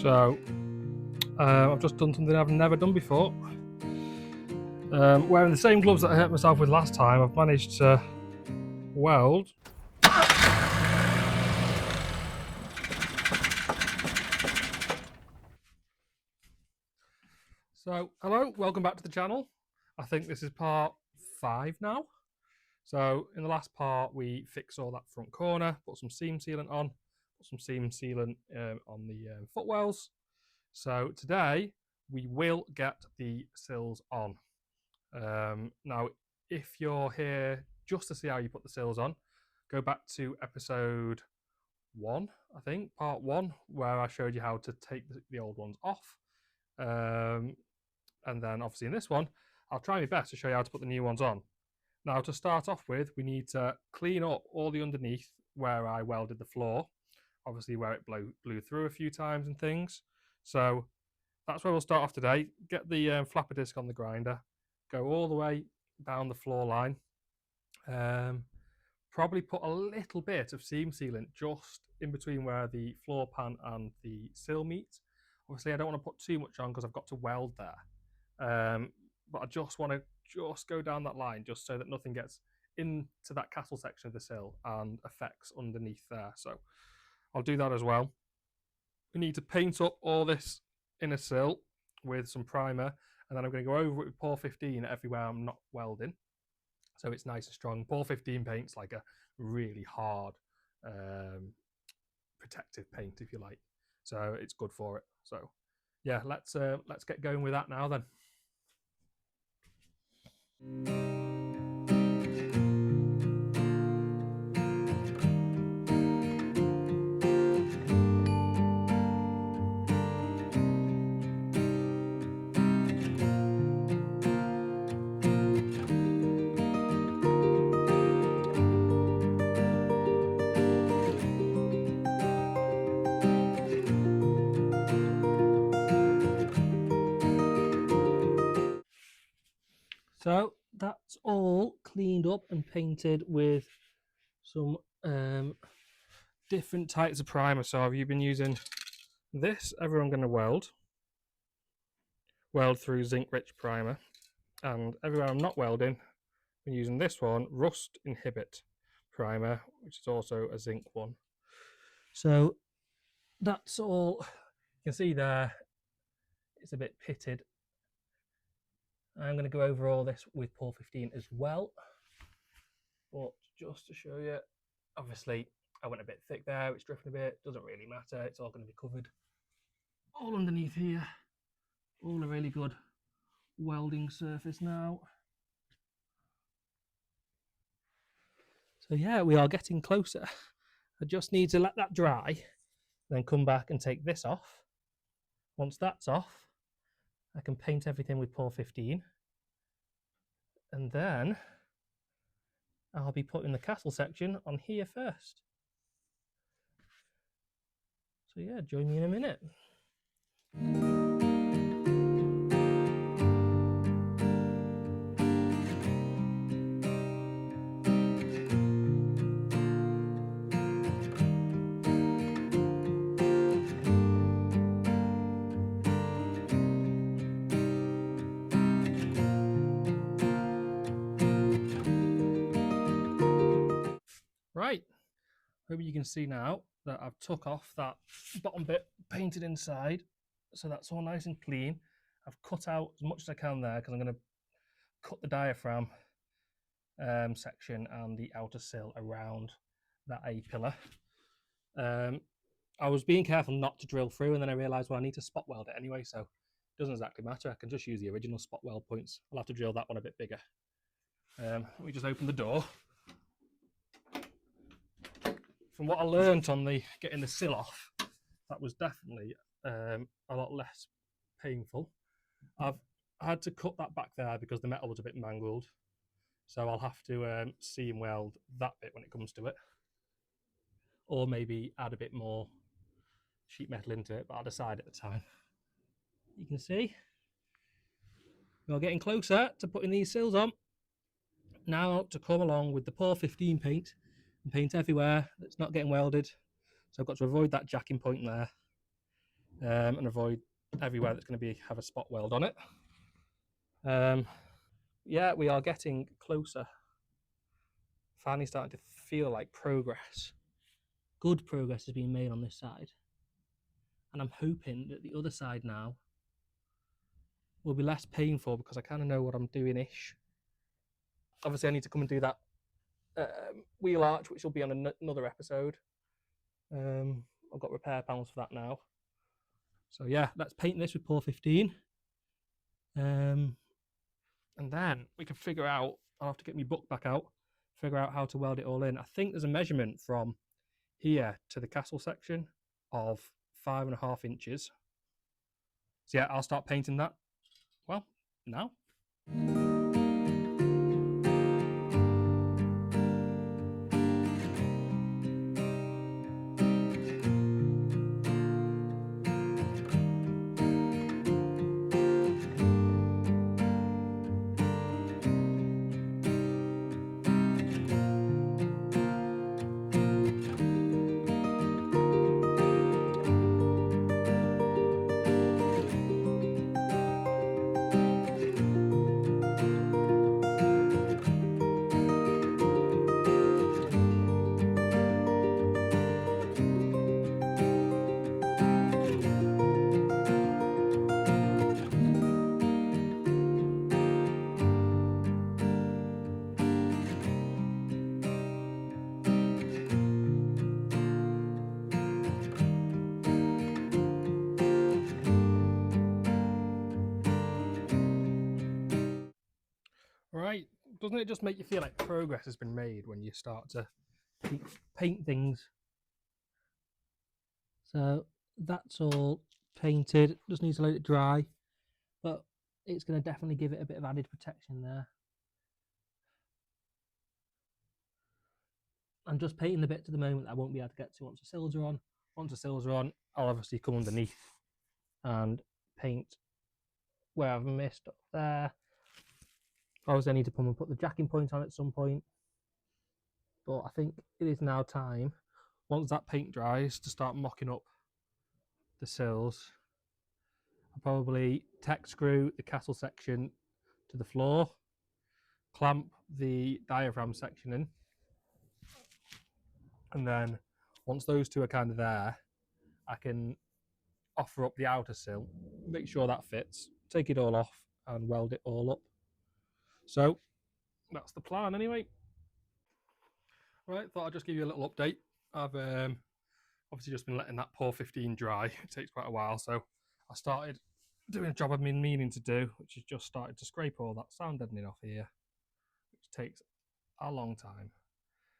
So I've just done something I've never done before. Wearing the same gloves that I hurt myself with last time, I've managed to weld So hello, welcome back to the channel. I think this is part 5 now. So in the last part we fixed all that front corner, put some seam sealant on, put some seam sealant on the footwells. So today we will get the sills on. Now if you're here just to see how you put the sills on, go back to episode 1, I think, part 1, where I showed you how to take the old ones off. And then obviously in this one, I'll try my best to show you how to put the new ones on. Now to start off with, we need to clean up all the underneath where I welded the floor, obviously where it blew through a few times and things. So that's where we'll start off today. Get the flapper disc on the grinder, go all the way down the floor line. Probably put a little bit of seam sealant just in between where the floor pan and the sill meet. Obviously I don't want to put too much on because I've got to weld there. But I just want to go down that line just so that nothing gets into that castle section of the sill and affects underneath there. So I'll do that as well. We need to paint up all this inner sill with some primer, and then I'm going to go over it with Pour 15 everywhere I'm not welding, so it's nice and strong. Pour 15 paint's like a really hard protective paint, if you like, so it's good for it. So yeah, let's get going with that now then. So that's all cleaned up and painted with some different types of primer. So have you been using this? Everyone going to weld through zinc rich primer, and everywhere I'm not welding, I'm using this one, rust inhibit primer, which is also a zinc one. So that's all. You can see there it's a bit pitted. I'm going to go over all this with Pour 15 as well, but just to show you, obviously I went a bit thick there, it's drifting a bit, doesn't really matter, it's all going to be covered all underneath here. All a really good welding surface now. So yeah, we are getting closer. I just need to let that dry, then come back and take this off. Once that's off, I can paint everything with Pour 15, and then I'll be putting the castle section on here first. So yeah, join me in a minute. Right, hope you can see now that I've took off that bottom bit painted inside, so that's all nice and clean. I've cut out as much as I can there because I'm going to cut the diaphragm section and the outer sill around that A pillar. I was being careful not to drill through, and then I realised, well, I need to spot weld it anyway, so it doesn't exactly matter. I can just use the original spot weld points. I'll have to drill that one a bit bigger. Let me just open the door. From what I learned on the getting the sill off, that was definitely a lot less painful. I've had to cut that back there because the metal was a bit mangled, so I'll have to seam weld that bit when it comes to it, or maybe add a bit more sheet metal into it, but I'll decide at the time. You can see we're getting closer to putting these sills on. Now to come along with the Pour 15 paint and paint everywhere that's not getting welded. So I've got to avoid that jacking point there. and avoid everywhere that's going to have a spot weld on it. Yeah, we are getting closer. Finally starting to feel like progress. Good progress has been made on this side. And I'm hoping that the other side now will be less painful because I kind of know what I'm doing-ish. Obviously, I need to come and do that wheel arch, which will be on another episode. I've got repair panels for that now. So yeah, let's paint this with Pour 15. And then we can figure out, I'll have to get my book back out, figure out how to weld it all in. I think there's a measurement from here to the castle section of 5.5 inches. So yeah, I'll start painting that, well, now. Right, doesn't it just make you feel like progress has been made when you start to paint things? So that's all painted, just needs to let it dry, but it's going to definitely give it a bit of added protection there. I'm just painting the bits at the moment that I won't be able to get to once the sills are on. Once the sills are on, I'll obviously come underneath and paint where I've missed up there. Obviously I need to come and put the jacking point on at some point, but I think it is now time, once that paint dries, to start mocking up the sills. I'll probably tack screw the castle section to the floor, clamp the diaphragm section in, and then once those two are kind of there, I can offer up the outer sill, make sure that fits, take it all off and weld it all up. So that's the plan anyway. Right, thought I'd just give you a little update. I've obviously just been letting that Pour 15 dry. It takes quite a while, so I started doing a job I've been meaning to do, which is just started to scrape all that sound deadening off here, which takes a long time.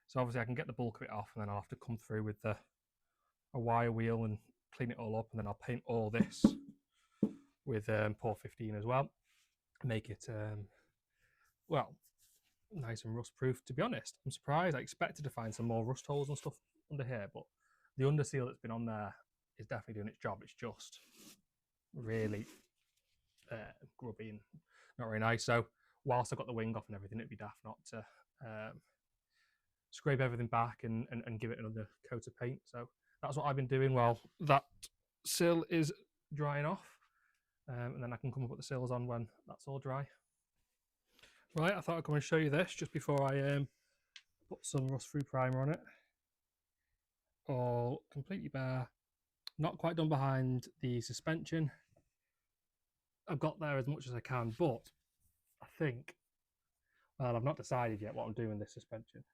So obviously I can get the bulk of it off, and then I'll have to come through with a wire wheel and clean it all up, and then I'll paint all this with Pour 15 as well, make it well, nice and rust proof. To be honest, I'm surprised. I expected to find some more rust holes and stuff under here, but the under seal that's been on there is definitely doing its job. It's just really grubby and not very nice. So whilst I've got the wing off and everything, it'd be daft not to scrape everything back and give it another coat of paint. So that's what I've been doing while that sill is drying off, and then I can come and put the sills on when that's all dry. Right, I thought I'd come and show you this just before I put some rust-free primer on it. All completely bare, not quite done behind the suspension. I've got there as much as I can, but I think, well, I've not decided yet what I'm doing with this suspension.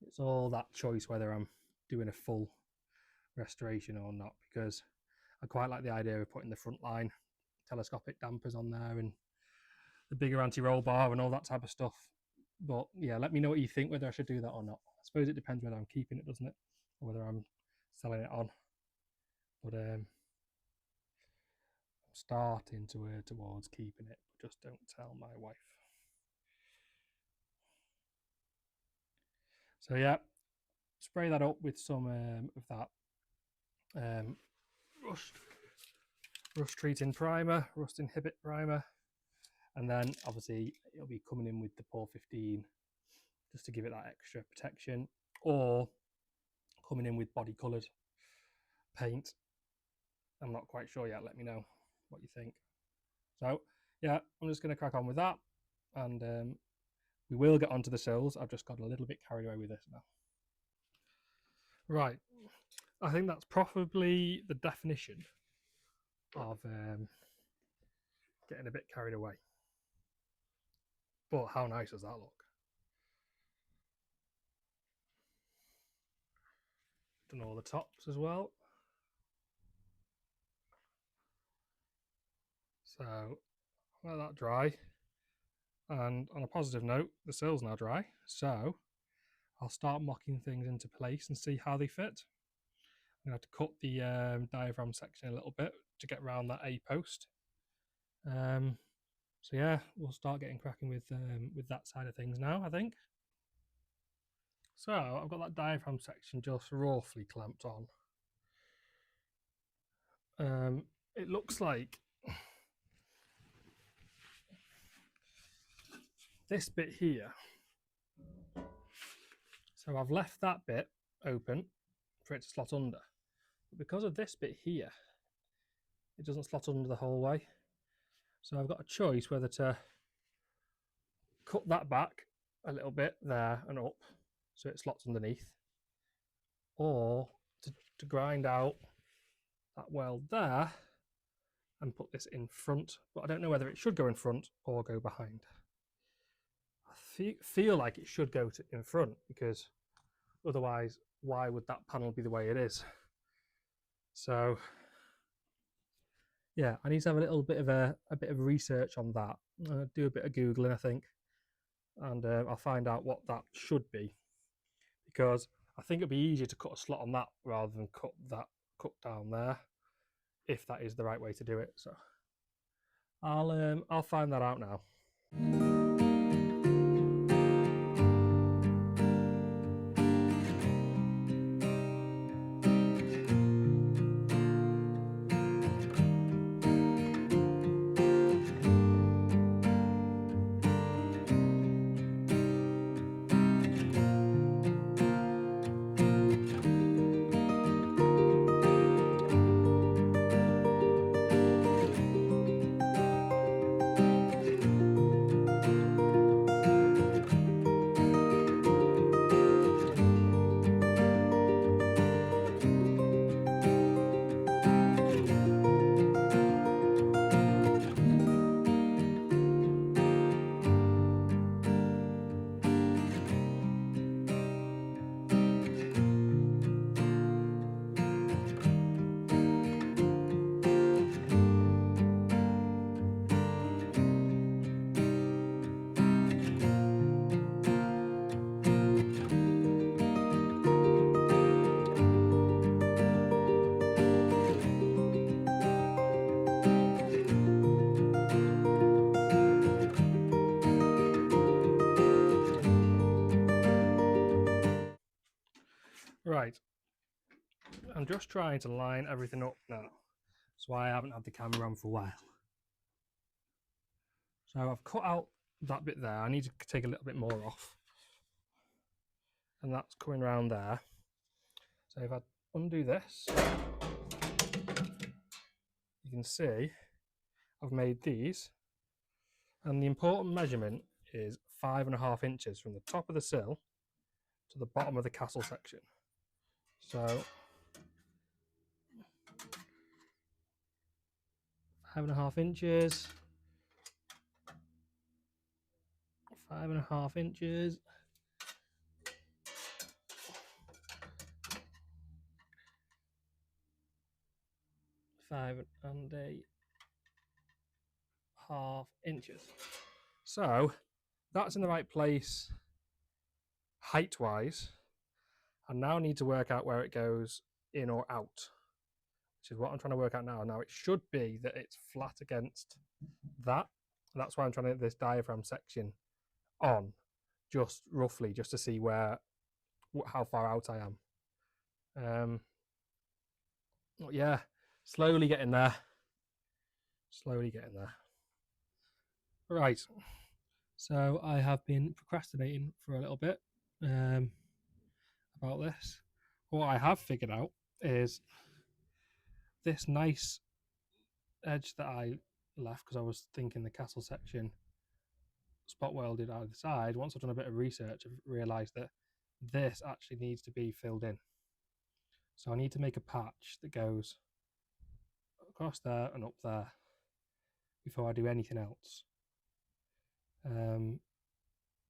It's all that choice whether I'm doing a full restoration or not, because I quite like the idea of putting the front line telescopic dampers on there and the bigger anti-roll bar and all that type of stuff. But yeah, let me know what you think, whether I should do that or not. I suppose it depends whether I'm keeping it, doesn't it, or whether I'm selling it on. But I'm starting to err towards keeping it, but just don't tell my wife. So yeah, spray that up with some of that rust treating primer, rust inhibit primer, and then obviously it'll be coming in with the Pour 15 just to give it that extra protection, or coming in with body coloured paint I'm not quite sure yet. Let me know what you think. So yeah, I'm just going to crack on with that, and we will get onto the sills. I've just got a little bit carried away with this now. Right, I think that's probably the definition of getting a bit carried away. But how nice does that look? Done all the tops as well. So let that dry. And on a positive note, the sill's now dry. So I'll start mocking things into place and see how they fit. I'm going to have to cut the diaphragm section a little bit to get around that A post. So yeah, we'll start getting cracking with that side of things now, I think. So I've got that diaphragm section just roughly clamped on. It looks like this bit here. So I've left that bit open for it to slot under. But because of this bit here, it doesn't slot under the whole way. So I've got a choice whether to cut that back a little bit there and up so it slots underneath, or to grind out that weld there and put this in front. But I don't know whether it should go in front or go behind. I feel like it should go in front, because otherwise why would that panel be the way it is? So yeah, I need to have a little bit of a bit of research on that. Do a bit of Googling, I think, and I'll find out what that should be, because I think it'd be easier to cut a slot on that rather than cut down there, if that is the right way to do it. So I'll find that out now. Right, I'm just trying to line everything up now. That's why I haven't had the camera on for a while. So I've cut out that bit there. I need to take a little bit more off, and that's coming around there. So if I undo this, you can see I've made these, and the important measurement is 5.5 inches from the top of the sill to the bottom of the castle section. So 5.5 inches, 5.5 inches, 5.5 inches. So that's in the right place height wise. I now need to work out where it goes in or out, which is what I'm trying to work out now. Now it should be that it's flat against that. That's why I'm trying to get this diaphragm section on, just roughly, just to see how far out I am. Yeah, slowly getting there. Slowly getting there. Right. So I have been procrastinating for a little bit about this. What I have figured out is this nice edge that I left, because I was thinking the castle section spot welded either side, once I've done a bit of research, I've realised that this actually needs to be filled in. So I need to make a patch that goes across there and up there before I do anything else.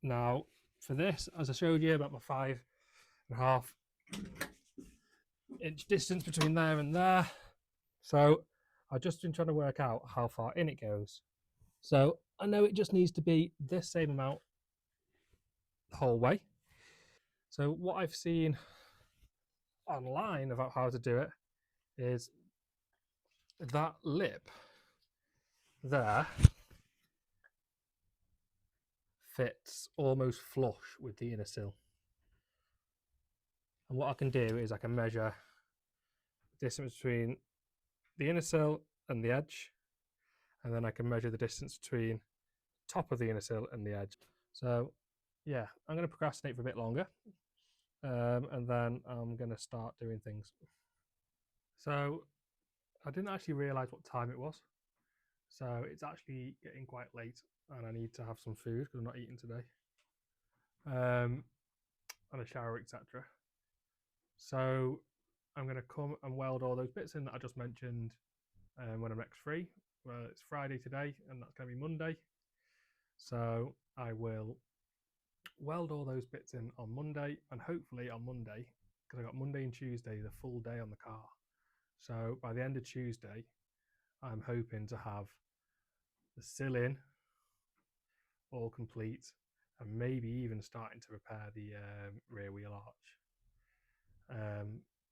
Now, for this, as I showed you, about my 5.5 inch distance between there and there. So I've just been trying to work out how far in it goes. So I know it just needs to be this same amount the whole way. So what I've seen online about how to do it is that lip there fits almost flush with the inner sill. And what I can do is I can measure the distance between the inner sill and the edge, and then I can measure the distance between the top of the inner sill and the edge. So yeah, I'm going to procrastinate for a bit longer, and then I'm going to start doing things. So I didn't actually realise what time it was. So it's actually getting quite late and I need to have some food because I'm not eating today. And a shower, etc. So I'm going to come and weld all those bits in that I just mentioned when I'm next free. Well, it's Friday today and that's going to be Monday. So I will weld all those bits in on Monday, and hopefully on Monday, because I got Monday and Tuesday the full day on the car. So by the end of Tuesday, I'm hoping to have the sill in all complete, and maybe even starting to repair the rear wheel arch.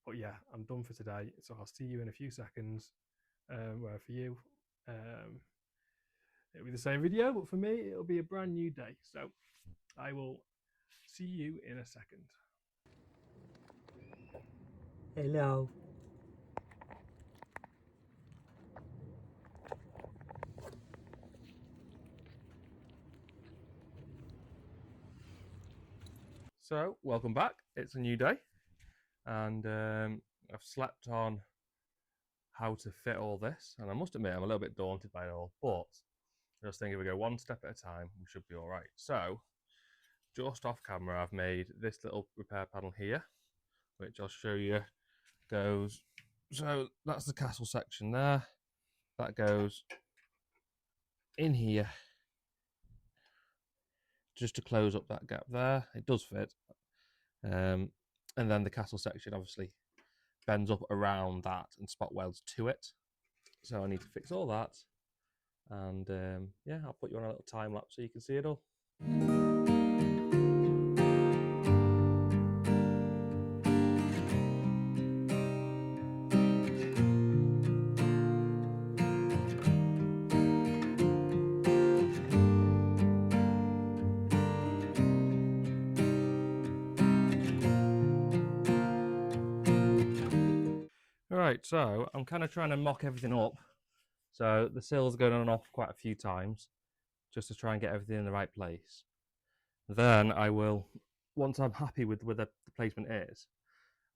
But yeah, I'm done for today, so I'll see you in a few seconds. Where for you, it'll be the same video, but for me, it'll be a brand new day. So I will see you in a second. Hello. So welcome back. It's a new day, and I've slept on how to fit all this, and I must admit I'm a little bit daunted by it all, but I just think if we go one step at a time, we should be all right. So just off camera, I've made this little repair panel here, which I'll show you goes. So that's the castle section there. That goes in here just to close up that gap there. It does fit. And then the castle section obviously bends up around that and spot welds to it. So I need to fix all that. And yeah, I'll put you on a little time lapse so you can see it all. Alright, so I'm kind of trying to mock everything up. So the sill's going on and off quite a few times just to try and get everything in the right place. Then I will, once I'm happy with where the placement is,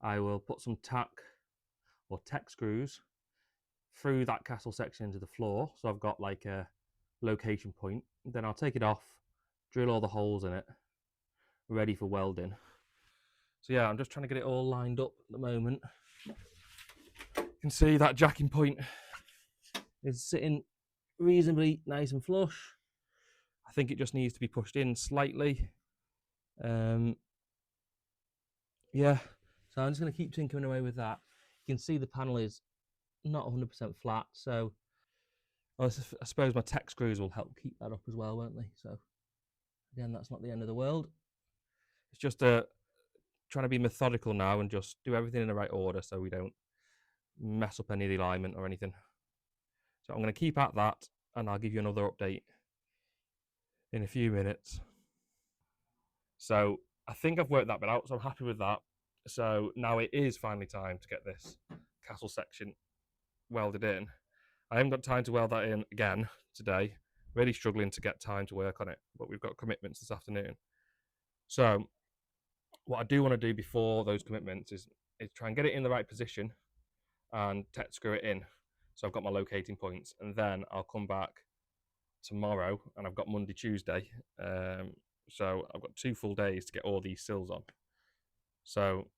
I will put some tack or tech screws through that castle section into the floor. So I've got like a location point. Then I'll take it off, drill all the holes in it, ready for welding. So yeah, I'm just trying to get it all lined up at the moment. You can see that jacking point is sitting reasonably nice and flush. I think it just needs to be pushed in slightly. Yeah, so I'm just going to keep tinkering away with that. You can see the panel is not 100% flat, so I suppose my tech screws will help keep that up as well, won't they? So again, that's not the end of the world. It's just trying to be methodical now and just do everything in the right order so we don't mess up any of the alignment or anything. So I'm going to keep at that, and I'll give you another update in a few minutes. So I think I've worked that bit out, so I'm happy with that. So now it is finally time to get this castle section welded in. I haven't got time to weld that in again today. Really struggling to get time to work on it, but we've got commitments this afternoon. So what I do want to do before those commitments is try and get it in the right position and tech screw it in. So I've got my locating points, and then I'll come back tomorrow, and I've got Monday, Tuesday. So I've got 2 full days to get all these sills on. So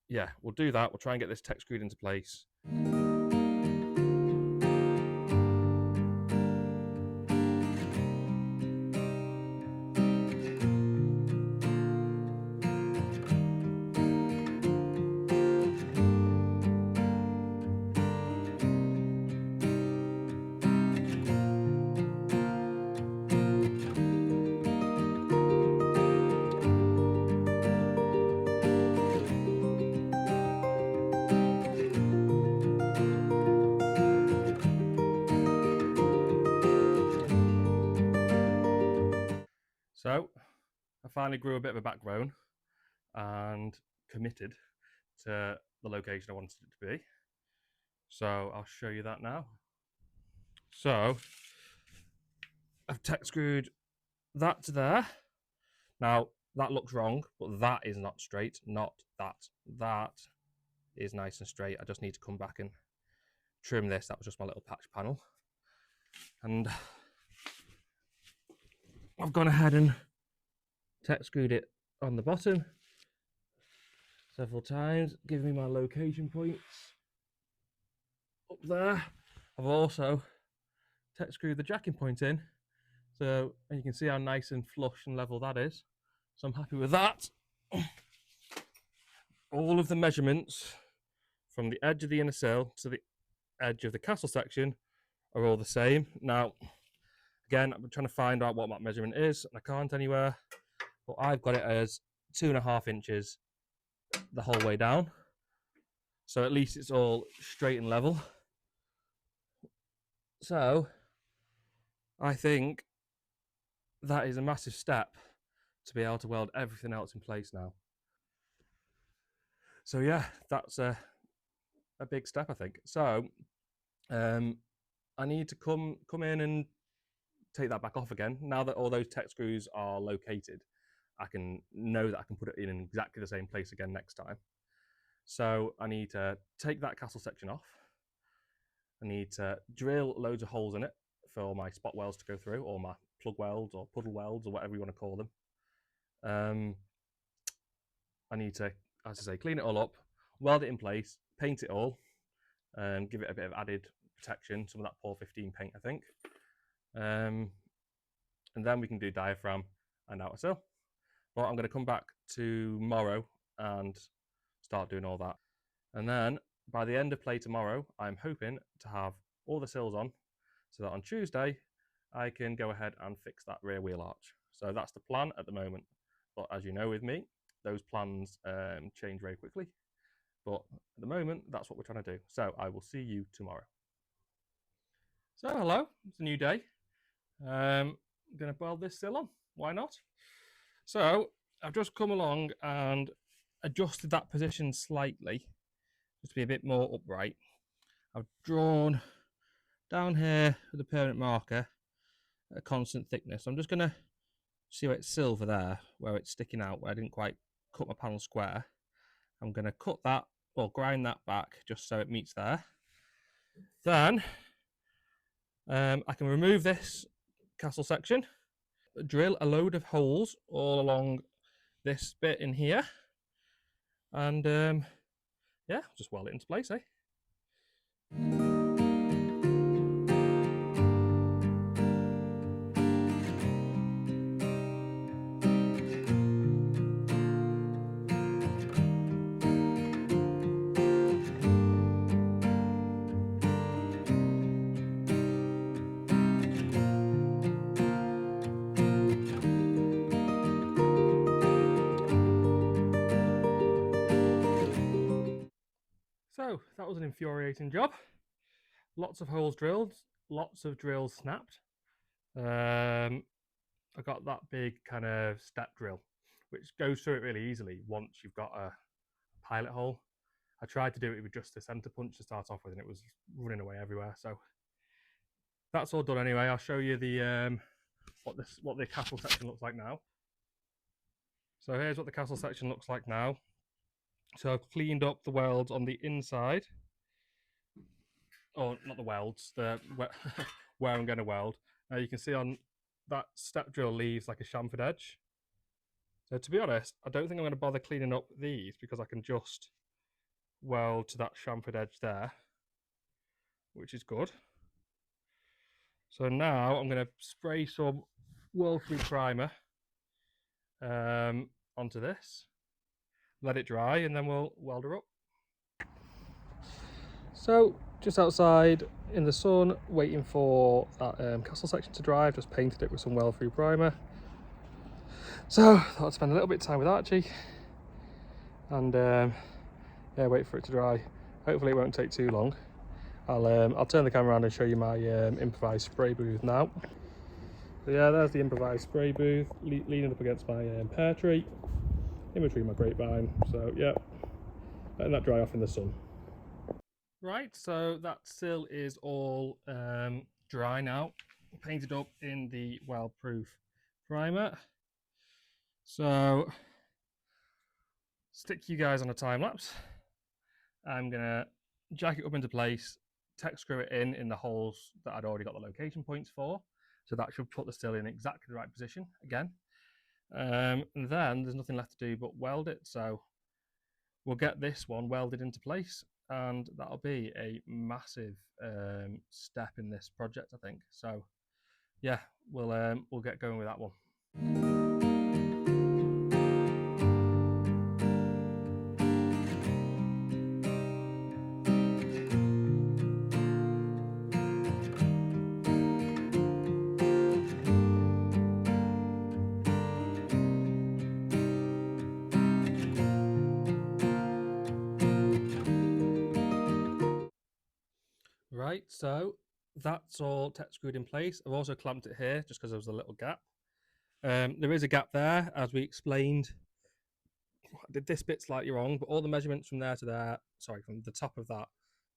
yeah, we'll do that. We'll try and get this tech screwed into place. So I finally grew a bit of a backbone and committed to the location I wanted it to be. So I'll show you that now. So I've tech screwed that to there. Now that looks wrong, but that is not straight, not that. That is nice and straight. I just need to come back and trim this. That was just my little patch panel. And I've gone ahead and tech screwed it on the bottom several times, giving me my location points up there. I've also tech screwed the jacking point in, so and you can see how nice and flush and level that is. So I'm happy with that. All of the measurements from the edge of the inner sill to the edge of the castle section are all the same. Now, again, I'm trying to find out what that measurement is, and I can't anywhere, but I've got it as 2.5 inches the whole way down. So at least it's all straight and level. So I think that is a massive step to be able to weld everything else in place now. So yeah, that's a big step, I think. So I need to come in and take that back off again. Now that all those tech screws are located, I can know that I can put it in exactly the same place again next time. So I need to take that castle section off. I need to drill loads of holes in it for my spot welds to go through, or my plug welds or puddle welds, or whatever you want to call them. I need to, as I say, clean it all up, weld it in place, paint it all, and give it a bit of added protection, some of that Por 15 paint, I think. And then we can do diaphragm and outer sill. But I'm going to come back tomorrow and start doing all that. And then by the end of play tomorrow, I'm hoping to have all the sills on, so that on Tuesday I can go ahead and fix that rear wheel arch. So that's the plan at the moment. But as you know with me, those plans change very quickly. But at the moment, that's what we're trying to do. So I will see you tomorrow. So hello, it's a new day. I'm going to weld this sill on. Why not? So I've just come along and adjusted that position slightly, just to be a bit more upright. I've drawn down here with a permanent marker a constant thickness. I'm just going to see where it's silver there, where it's sticking out, where I didn't quite cut my panel square. I'm going to cut that, or grind that back, just so it meets there. Then I can remove this castle section, drill a load of holes all along this bit in here, and yeah, just weld it into place, eh? So that was an infuriating job. Lots of holes drilled, lots of drills snapped. I got that big kind of step drill, which goes through it really easily once you've got a pilot hole. I tried to do it with just a centre punch to start off with, and it was running away everywhere. So that's all done anyway. I'll show you the what the castle section looks like now. So here's what the castle section looks like now. So I've cleaned up the welds on the inside. or not the welds, where I'm going to weld. Now you can see on that step drill leaves like a chamfered edge. So to be honest, I don't think I'm going to bother cleaning up these because I can just weld to that chamfered edge there, which is good. So now I'm going to spray some whirl-free primer onto this, let it dry, and then we'll weld her up. So just outside in the sun, waiting for that castle section to dry. I've just painted it with some whirl-free primer. So I thought I'd spend a little bit of time with Archie and yeah, wait for it to dry. Hopefully it won't take too long. I'll turn the camera around and show you my improvised spray booth now. So yeah, there's the improvised spray booth, leaning up against my pear tree, in between my grapevine. So yeah, letting that dry off in the sun. Right, so that sill is all dry now, painted up in the weld-proof primer. So, stick you guys on a time lapse. I'm gonna jack it up into place, tack screw it in the holes that I'd already got the location points for. So that should put the sill in exactly the right position again. And then there's nothing left to do but weld it. So we'll get this one welded into place, and that'll be a massive step in this project, I think. So yeah, we'll get going with that one. Right, so that's all tack screwed in place. I've also clamped it here just because there was a little gap. There is a gap there, as we explained. I did this bit slightly wrong, but all the measurements from there to there, sorry, from the top of that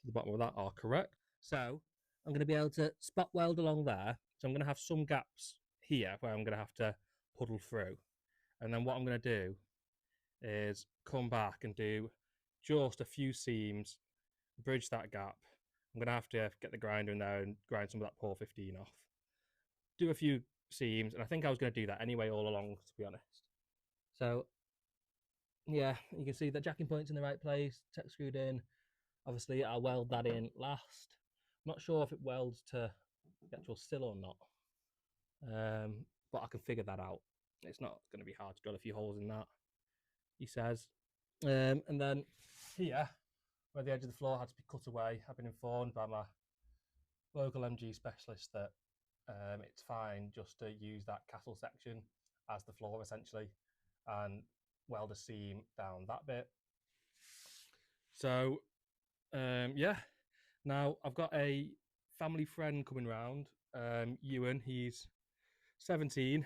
to the bottom of that are correct. So I'm going to be able to spot weld along there. So I'm going to have some gaps here where I'm going to have to puddle through. And then what I'm going to do is come back and do just a few seams, bridge that gap. I'm going to have to get the grinder in there and grind some of that poor 15 off. Do a few seams, and I think I was going to do that anyway all along, to be honest. So yeah, you can see the jacking point's in the right place, tack screwed in. Obviously, I'll weld that in last. I'm not sure if it welds to the actual sill or not, but I can figure that out. It's not going to be hard to drill a few holes in that, he says. And then here, where the edge of the floor had to be cut away, I've been informed by my local MG specialist that it's fine just to use that castle section as the floor essentially, and weld a seam down that bit. So yeah, now I've got a family friend coming round, Ewan. He's 17.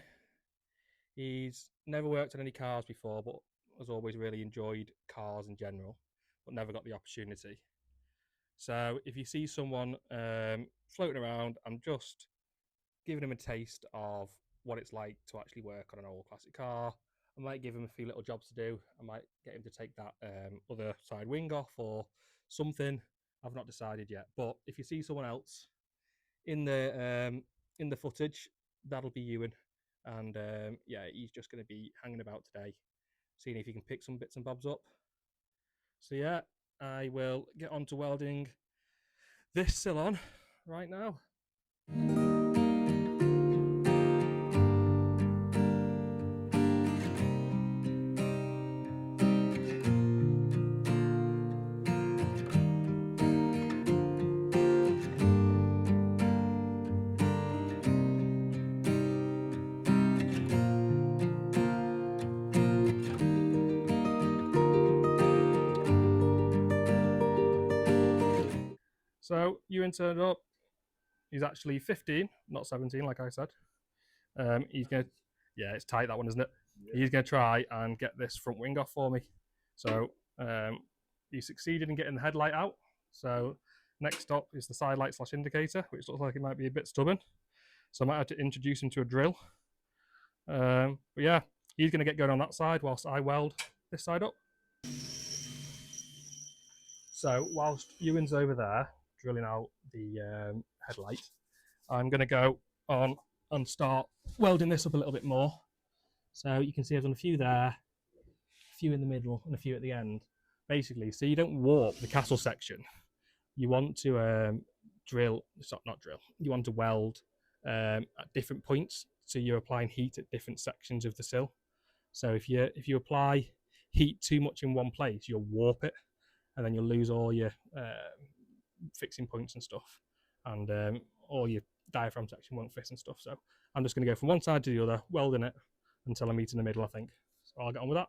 He's never worked on any cars before, but has always really enjoyed cars in general, but never got the opportunity. So if you see someone floating around, I'm just giving him a taste of what it's like to actually work on an old classic car. I might give him a few little jobs to do. I might get him to take that other side wing off or something. I've not decided yet. But if you see someone else in the footage, that'll be Ewan. And yeah, he's just going to be hanging about today, seeing if he can pick some bits and bobs up. So yeah, I will get on to welding this sill on right now. So Ewan turned up. He's actually 15, not 17, like I said. He's gonna, yeah, it's tight that one, isn't it? Yeah. He's gonna try and get this front wing off for me. So he succeeded in getting the headlight out. So next stop is the side light / indicator, which looks like it might be a bit stubborn. So I might have to introduce him to a drill. But yeah, he's gonna get going on that side whilst I weld this side up. So whilst Ewan's over there drilling out the headlight, I'm going to go on and start welding this up a little bit more. So you can see I've done a few there, a few in the middle, and a few at the end. Basically, so you don't warp the castle section. You want to drill, not drill, you want to weld at different points. So you're applying heat at different sections of the sill. So if you apply heat too much in one place, you'll warp it, and then you'll lose all your fixing points and stuff, and all your diaphragm section won't fit and stuff. So I'm just going to go from one side to the other, welding it until I meet in the middle, I think. So I'll get on with that.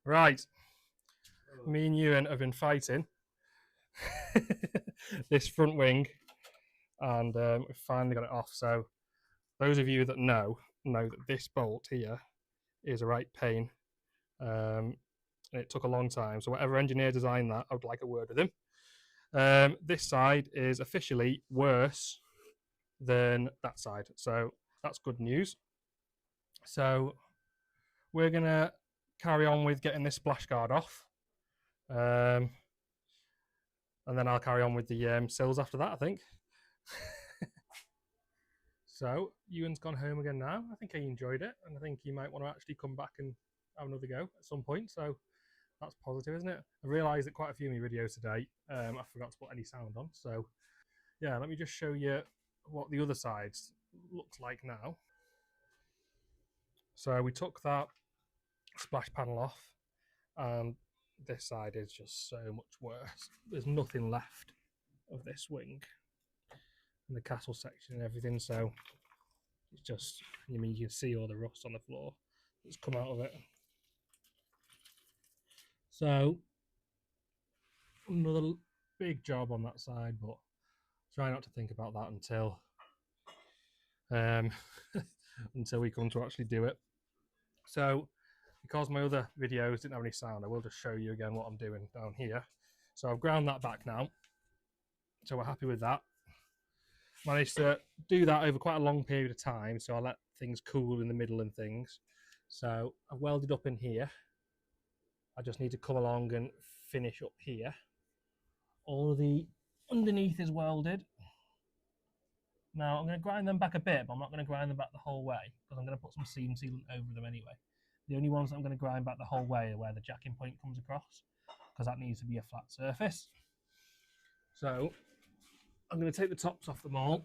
Right, me and Ewan have been fighting this front wing, and we've finally got it off. So those of you that know that this bolt here is a right pain, and it took a long time. So whatever engineer designed that, I would like a word with him. This side is officially worse than that side, so that's good news. So we're gonna carry on with getting this splash guard off, and then I'll carry on with the sills after that, I think. So Ewan's gone home again now. I think he enjoyed it, and I think he might want to actually come back and have another go at some point. So that's positive, isn't it? I realised that quite a few of my videos today, I forgot to put any sound on. So yeah, let me just show you what the other side looks like now. So we took that splash panel off, and this side is just so much worse. There's nothing left of this wing and the castle section and everything, so it's just, I mean, you can see all the rust on the floor that's come out of it. So another big job on that side, but try not to think about that until until we come to actually do it. So because my other videos didn't have any sound, I will just show you again what I'm doing down here. So I've ground that back now, so we're happy with that. Managed to do that over quite a long period of time, so I let things cool in the middle and things. So I welded up in here. I just need to come along and finish up here. All of the underneath is welded. Now I'm going to grind them back a bit, but I'm not going to grind them back the whole way, because I'm going to put some seam sealant over them anyway. The only ones that I'm going to grind back the whole way are where the jacking point comes across, because that needs to be a flat surface. So I'm going to take the tops off them all.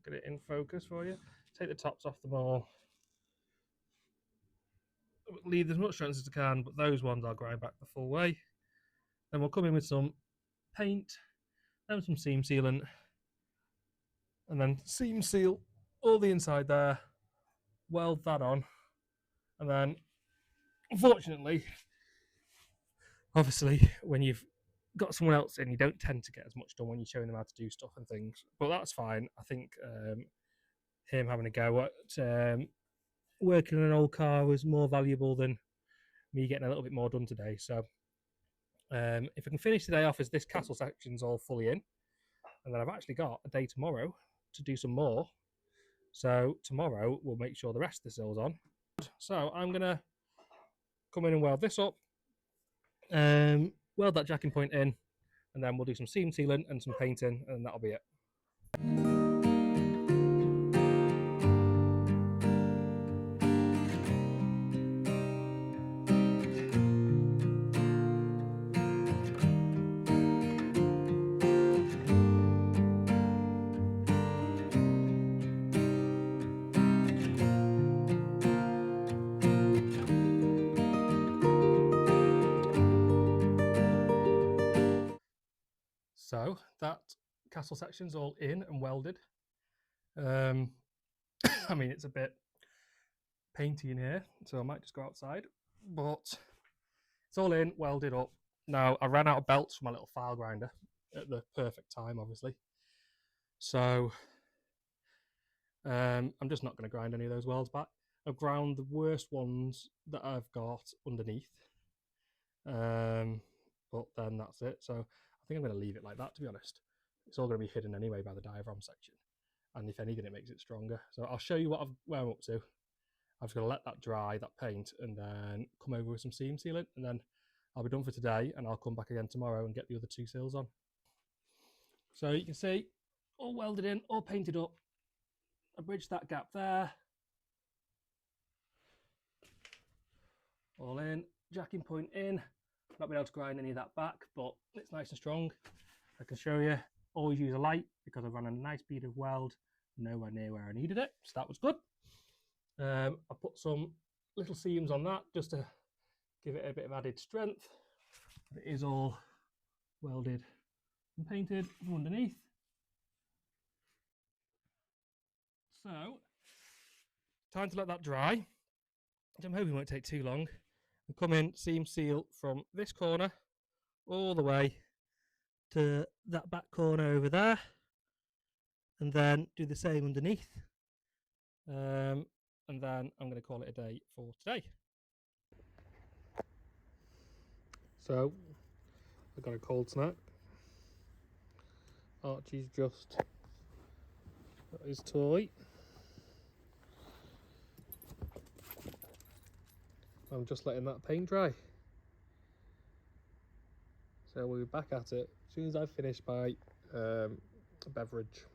Get it in focus for you. Take the tops off them all. Leave as much strength as I can, but those ones I'll grind back the full way. Then we'll come in with some paint, then some seam sealant, and then seam seal all the inside there, weld that on, and then unfortunately, obviously, when you've got someone else in, you don't tend to get as much done when you're showing them how to do stuff and things, but that's fine. I think him having a go at working on an old car was more valuable than me getting a little bit more done today. So if I can finish today off as this castle section's all fully in, and then I've actually got a day tomorrow to do some more. So tomorrow we'll make sure the rest of the sill's on. So I'm going to come in and weld this up, weld that jacking point in, and then we'll do some seam sealant and some painting, and that'll be it. So that castle section's all in and welded. I mean, it's a bit painty in here, so I might just go outside, but it's all in, welded up. Now, I ran out of belts for my little file grinder at the perfect time, obviously. So I'm just not going to grind any of those welds back. I've ground the worst ones that I've got underneath. But then that's it. So I think I'm going to leave it like that, to be honest. It's all going to be hidden anyway by the diaphragm section. And if anything, it makes it stronger. So I'll show you where I'm up to. I'm just going to let that dry, that paint, and then come over with some seam sealant. And then I'll be done for today, and I'll come back again tomorrow and get the other two sills on. So you can see, all welded in, all painted up. I bridged that gap there. All in, jacking point in. Not been able to grind any of that back, but it's nice and strong. I can show you. Always use a light because I've run a nice bead of weld nowhere near where I needed it, so that was good. I put some little seams on that just to give it a bit of added strength. It is all welded and painted from underneath. So, time to let that dry, which I'm hoping won't take too long. And come in, seam seal from this corner all the way to that back corner over there, and then do the same underneath. And then I'm going to call it a day for today. So, I've got a cold snack. Archie's just got his toy. I'm just letting that paint dry. So we'll be back at it as soon as I've finished my beverage.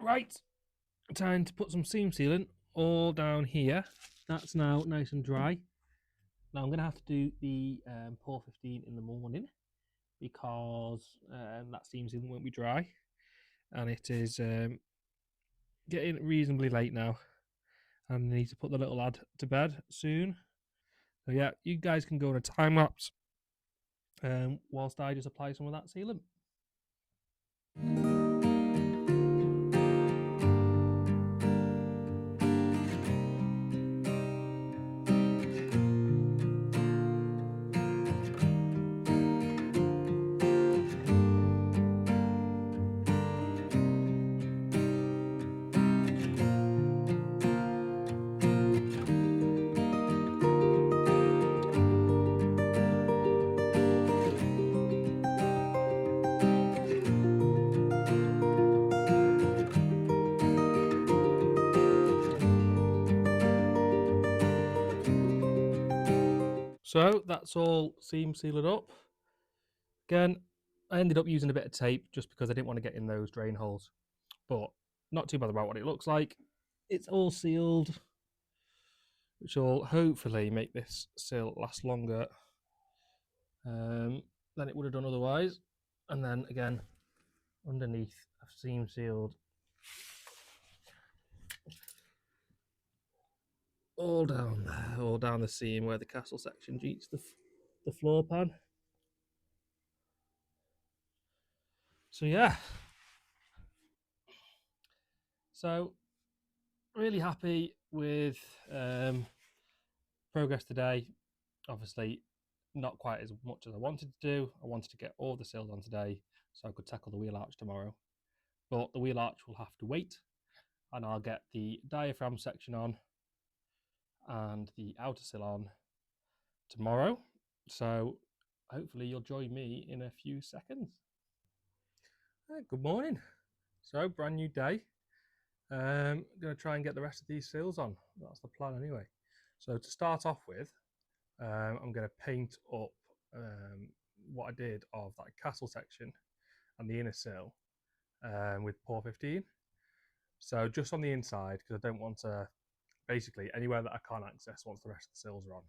Right, time to put some seam sealant all down here. That's now nice and dry. Now I'm going to have to do the pour 15 in the morning because that seam sealant won't be dry, and it is getting reasonably late now, and I need to put the little lad to bed soon. So yeah, you guys can go on a time lapse whilst I just apply some of that sealant. So that's all seam sealed up. Again, I ended up using a bit of tape just because I didn't want to get in those drain holes, but not too bad about what it looks like. It's all sealed, which will hopefully make this sill last longer than it would have done otherwise. And then again, underneath, I've seam sealed all down there, all down the seam where the castle section meets the floor pan. So yeah, so really happy with progress today. Obviously not quite as much as I wanted to do. I wanted to get all the sills on today so I could tackle the wheel arch tomorrow, but the wheel arch will have to wait, and I'll get the diaphragm section on and the outer sill on tomorrow. So hopefully you'll join me in a few seconds. Good morning. So brand new day. I'm going to try and get the rest of these sills on. That's the plan anyway. So to start off with, I'm going to paint up what I did of that castle section and the inner sill with pour 15. So just on the inside, because I don't want to, basically anywhere that I can't access once the rest of the sills are on.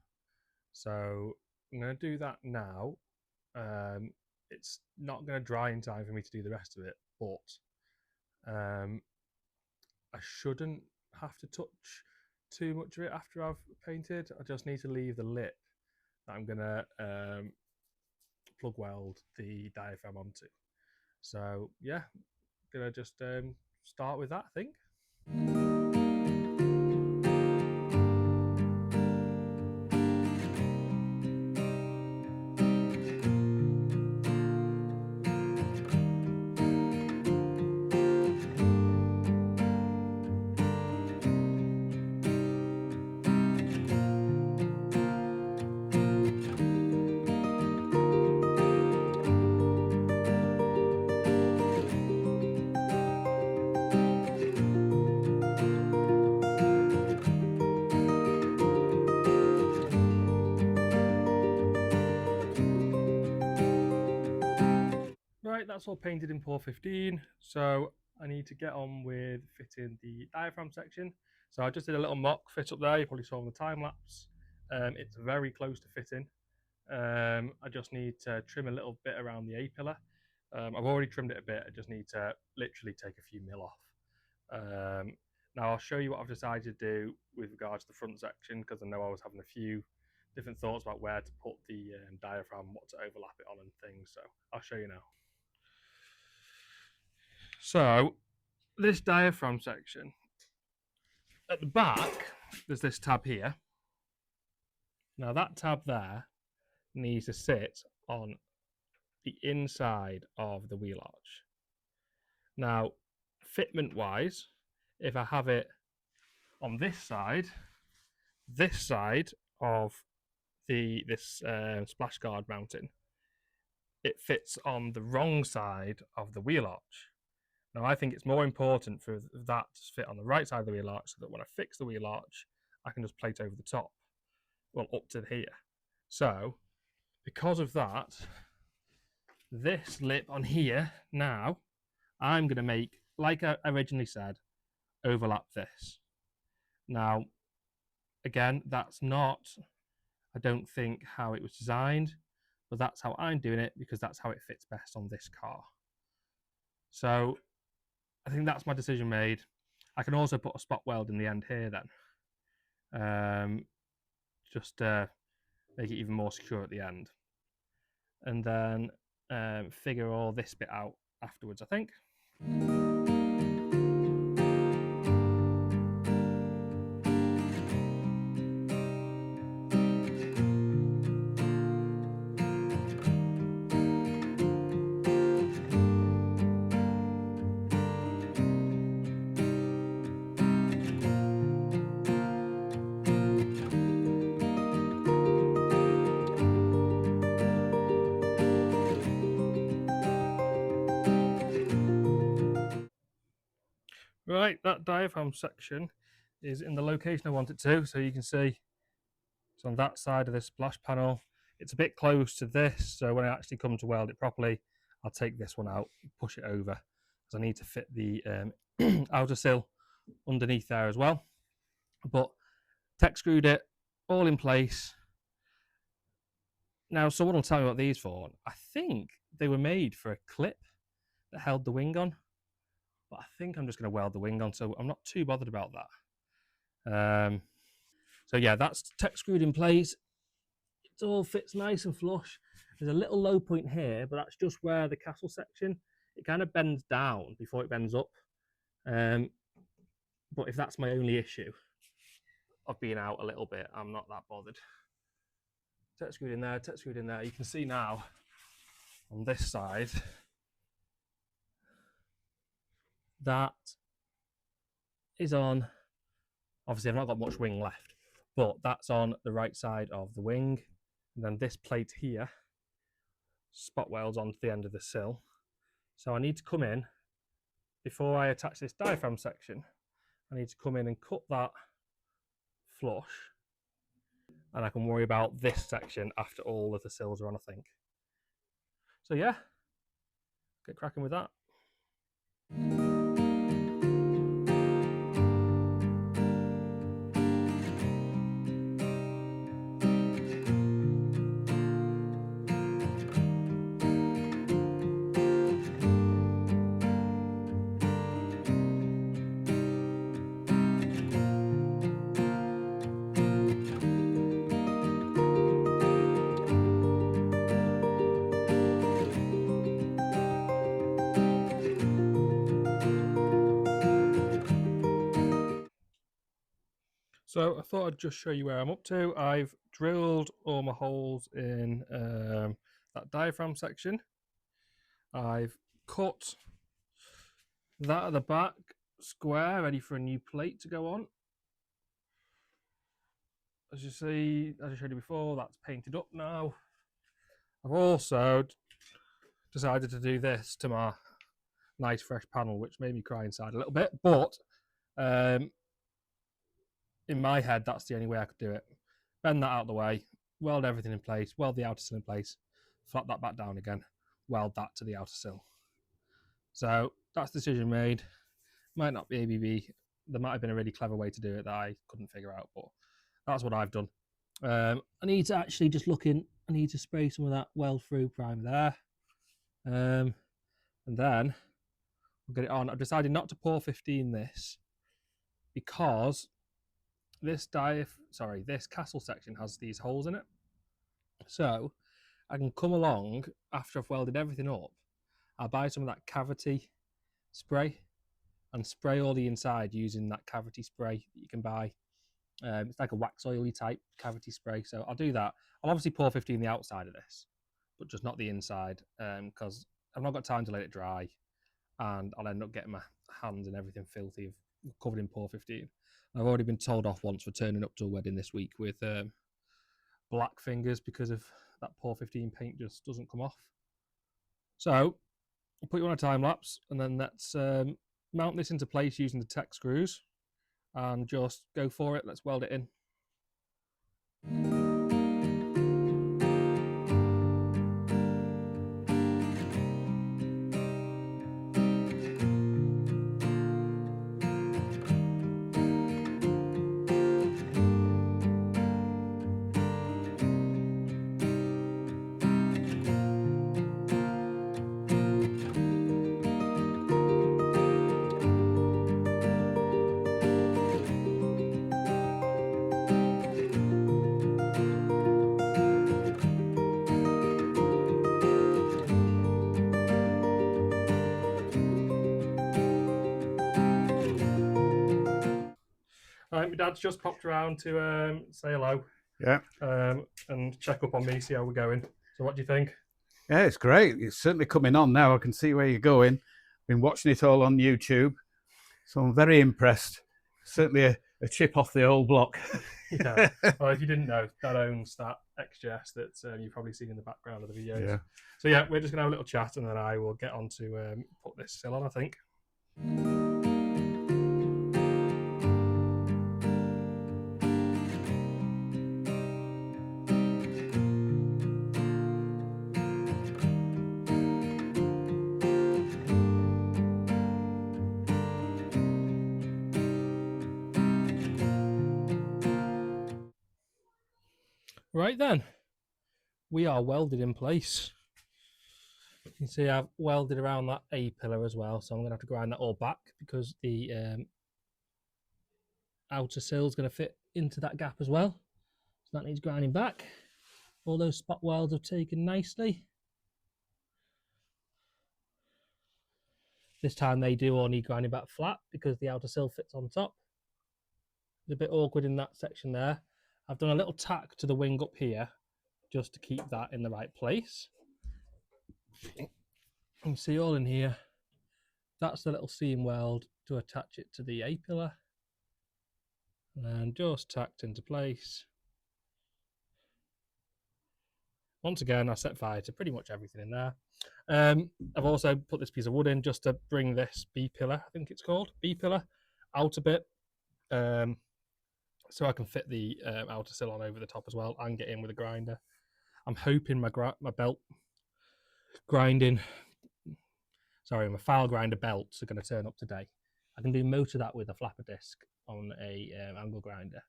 So I'm going to do that now. It's not going to dry in time for me to do the rest of it, but I shouldn't have to touch too much of it after I've painted. I just need to leave the lip that I'm going to plug weld the diaphragm onto. So yeah, gonna just start with that, I think. Right, that's all painted in pour 15. So I need to get on with fitting the diaphragm section. So I just did a little mock fit up there. You probably saw on the time lapse. It's very close to fitting. I just need to trim a little bit around the A-pillar. I've already trimmed it a bit. I just need to literally take a few mil off. Now I'll show you what I've decided to do with regards to the front section, because I know I was having a few different thoughts about where to put the diaphragm, what to overlap it on and things. So I'll show you now. So this diaphragm section, at the back, there's this tab here. Now that tab there needs to sit on the inside of the wheel arch. Now, fitment wise, if I have it on this side of this splash guard mounting, it fits on the wrong side of the wheel arch. Now, I think it's more important for that to fit on the right side of the wheel arch, so that when I fix the wheel arch, I can just plate over the top, well, up to here. So, because of that, this lip on here now, I'm going to make, like I originally said, overlap this. Now, again, that's not, I don't think, how it was designed, but that's how I'm doing it because that's how it fits best on this car. So I think that's my decision made. I can also put a spot weld in the end here then, just to make it even more secure at the end, and then figure all this bit out afterwards, I think. Right, that diaphragm section is in the location I want it to, so you can see it's on that side of this splash panel. It's a bit close to this, so when I actually come to weld it properly, I'll take this one out, push it over, because I need to fit the outer sill underneath there as well. But tech screwed it all in place. Now, someone will tell me what these for. I think they were made for a clip that held the wing on, but I think I'm just going to weld the wing on, so I'm not too bothered about that. So yeah, that's tech screwed in place. It all fits nice and flush. There's a little low point here, but that's just where the castle section, it kind of bends down before it bends up. But if that's my only issue of being out a little bit, I'm not that bothered. Tech screwed in there, tech screwed in there. You can see now on this side that is on, obviously I've not got much wing left, but that's on the right side of the wing. And then this plate here spot welds onto the end of the sill. So I need to come in, before I attach this diaphragm section, I need to come in and cut that flush, and I can worry about this section after all of the sills are on, I think. So yeah, get cracking with that. So I thought I'd just show you where I'm up to. I've drilled all my holes in that diaphragm section. I've cut that at the back square, ready for a new plate to go on. As you see, as I showed you before, that's painted up now. I've also decided to do this to my nice fresh panel, which made me cry inside a little bit, but in my head, that's the only way I could do it. Bend that out of the way, weld everything in place, weld the outer sill in place, flap that back down again, weld that to the outer sill. So that's the decision made. Might not be ABB. There might have been a really clever way to do it that I couldn't figure out, but that's what I've done. I need to actually just look in. I need to spray some of that weld through primer there. And then we'll get it on. I've decided not to pour 15 this because this castle section has these holes in it. So I can come along after I've welded everything up. I'll buy some of that cavity spray and spray all the inside using that cavity spray that you can buy. It's like a wax oily type cavity spray. So I'll do that. I'll obviously pour 15 the outside of this, but just not the inside because I've not got time to let it dry and I'll end up getting my hands and everything filthy, covered in pour 15. I've already been told off once for turning up to a wedding this week with black fingers because of that pour 15 paint just doesn't come off. So I'll put you on a time lapse and then let's mount this into place using the tech screws and just go for it. Let's weld it in. My dad's just popped around to say hello. Yeah. And check up on me, see how we're going. So what do you think? Yeah, it's great. It's certainly coming on now. I can see where you're going. Been watching it all on YouTube, so I'm very impressed. Certainly a chip off the old block. Yeah. Well, if you didn't know, Dad owns that XJS that you've probably seen in the background of the videos. Yeah. So yeah, we're just gonna have a little chat, and then I will get on to put this sill on, I think. Right then, we are welded in place. You can see I've welded around that A pillar as well, so I'm going to have to grind that all back because the outer sill is going to fit into that gap as well. So that needs grinding back. All those spot welds have taken nicely. This time they do all need grinding back flat because the outer sill fits on top. It's a bit awkward in that section there. I've done a little tack to the wing up here just to keep that in the right place. You can see all in here. That's the little seam weld to attach it to the A pillar. And just tacked into place. Once again, I set fire to pretty much everything in there. I've also put this piece of wood in just to bring this B pillar, I think it's called, B pillar, out a bit. So I can fit the outer sill on over the top as well and get in with a grinder. I'm hoping my belt grinding, my file grinder belts are going to turn up today. I can do most of that with a flapper disc on a angle grinder,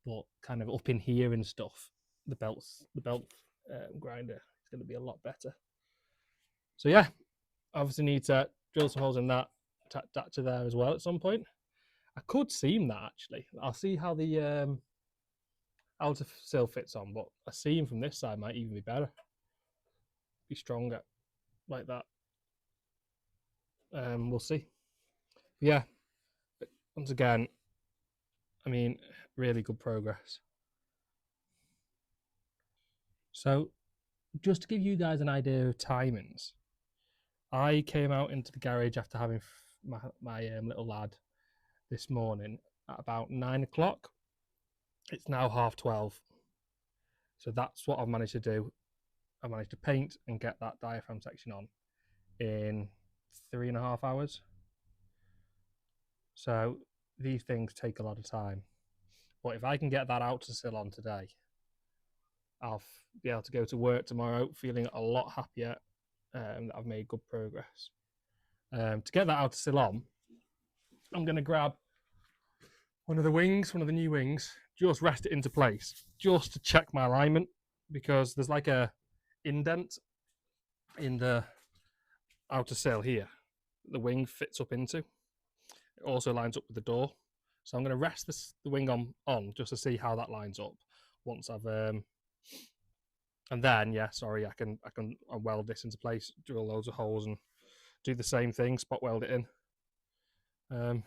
but kind of up in here and stuff, the belt grinder is going to be a lot better. So yeah, obviously need to drill some holes in that, attach that to there as well at some point. I could seam that actually. I'll see how the outer sill fits on, but a seam from this side might even be better, be stronger like that. We'll see. Yeah, but once again, mean, really good progress. So just to give you guys an idea of timings, I came out into the garage after having my little lad this morning at about 9 o'clock. It's now 12:30. So that's what I've managed to do. I managed to paint and get that diaphragm section on in 3.5 hours. So these things take a lot of time. But if I can get that out to sill on today, I'll be able to go to work tomorrow feeling a lot happier that I've made good progress. To get that out to sill on, I'm going to grab one of the new wings, just rest it into place, just to check my alignment, because there's like a indent in the outer sill here the wing fits up into. It also lines up with the door. So I'm going to rest the wing on just to see how that lines up once I've and then I can weld this into place, drill loads of holes and do the same thing, spot weld it in.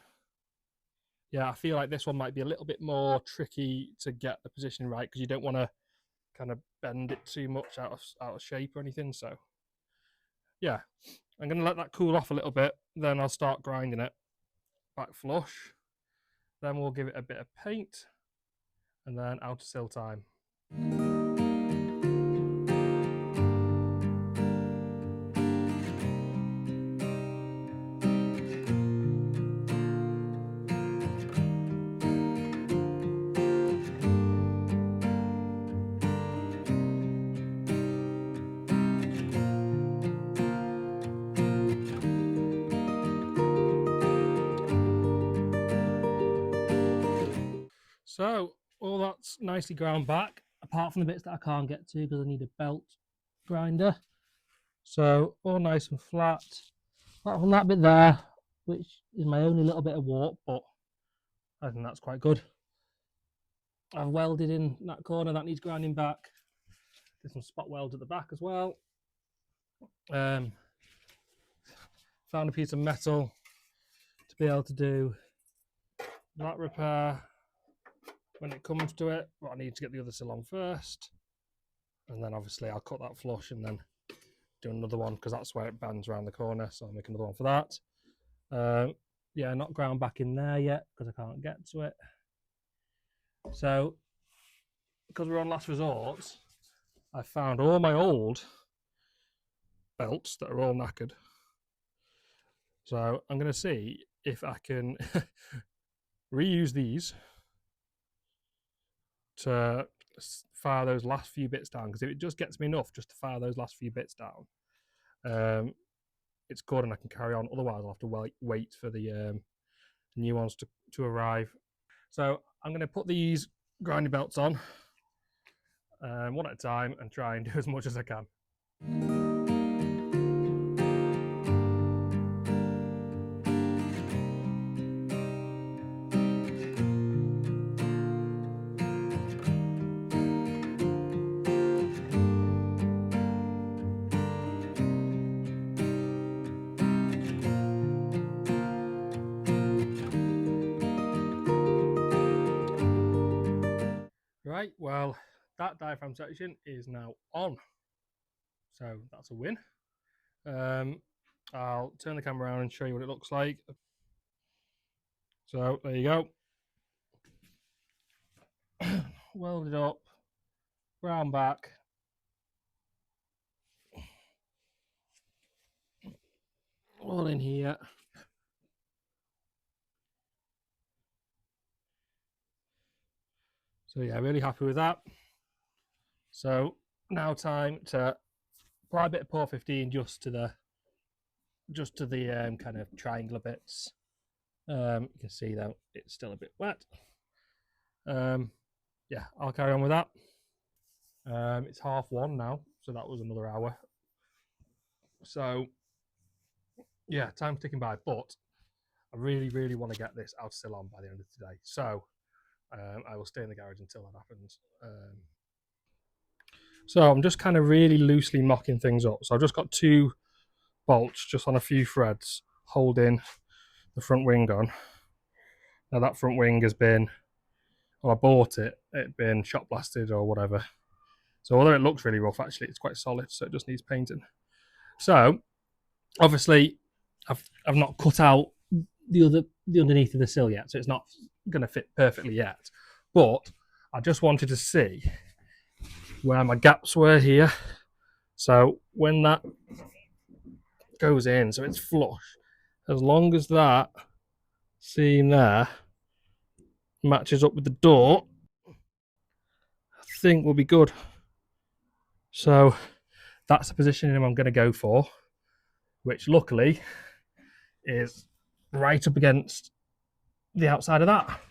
Yeah, I feel like this one might be a little bit more tricky to get the position right, because you don't want to kind of bend it too much out of shape or anything. So yeah, I'm going to let that cool off a little bit, then I'll start grinding it back flush. Then we'll give it a bit of paint, and then out to sill time. So all that's nicely ground back, apart from the bits that I can't get to because I need a belt grinder. So all nice and flat, apart from that bit there, which is my only little bit of warp, but I think that's quite good. I've welded in that corner that needs grinding back. Did some spot welds at the back as well. Found a piece of metal to be able to do that repair when it comes to it. But I need to get the other sill on first, and then obviously I'll cut that flush and then do another one, because that's where it bends around the corner, so I'll make another one for that. Yeah, not ground back in there yet because I can't get to it. So because we're on last resort, I found all my old belts that are all knackered. So I'm going to see if I can reuse these to fire those last few bits down, because if it just gets me enough just to fire those last few bits down, it's good and I can carry on. Otherwise I'll have to wait for the new ones to arrive. So I'm going to put these grinding belts on one at a time and try and do as much as I can. Right, well, that diaphragm section is now on, so that's a win. I'll turn the camera around and show you what it looks like. So there you go. Welded up, ground back. All in here. So yeah, really happy with that. So now time to apply a bit of Pour 15 just to the kind of triangular bits. You can see though it's still a bit wet. Yeah, I'll carry on with that. It's 1:30 now, so that was another hour. So yeah, time's ticking by, but I really want to get this out still on by the end of today. So I will stay in the garage until that happens. So I'm just kind of really loosely mocking things up. So I've just got 2 bolts just on a few threads holding the front wing on. Now that front wing has been Well, I bought it, it'd been shot blasted or whatever. So although it looks really rough, actually it's quite solid, so it just needs painting. So obviously I've not cut out the underneath of the sill yet, so it's not going to fit perfectly yet. But I just wanted to see where my gaps were here. So when that goes in, so it's flush, as long as that seam there matches up with the door, I think we'll be good. So that's the positioning I'm going to go for, which luckily is right up against the outside of that.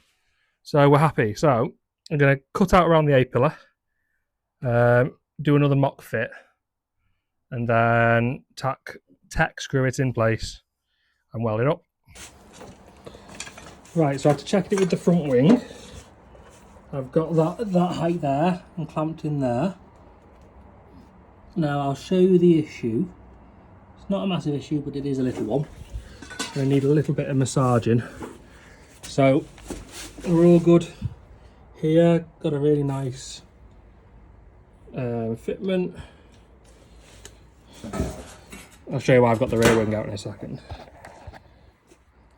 So we're happy. So I'm going to cut out around the A-pillar, do another mock fit, and then tack screw it in place and weld it up. Right, so after checking it with the front wing, I've got that height there and clamped in there. Now I'll show you the issue. It's not a massive issue, but it is a little one. I need a little bit of massaging. So we're all good here. Got a really nice fitment. I'll show you why I've got the rear wing out in a second.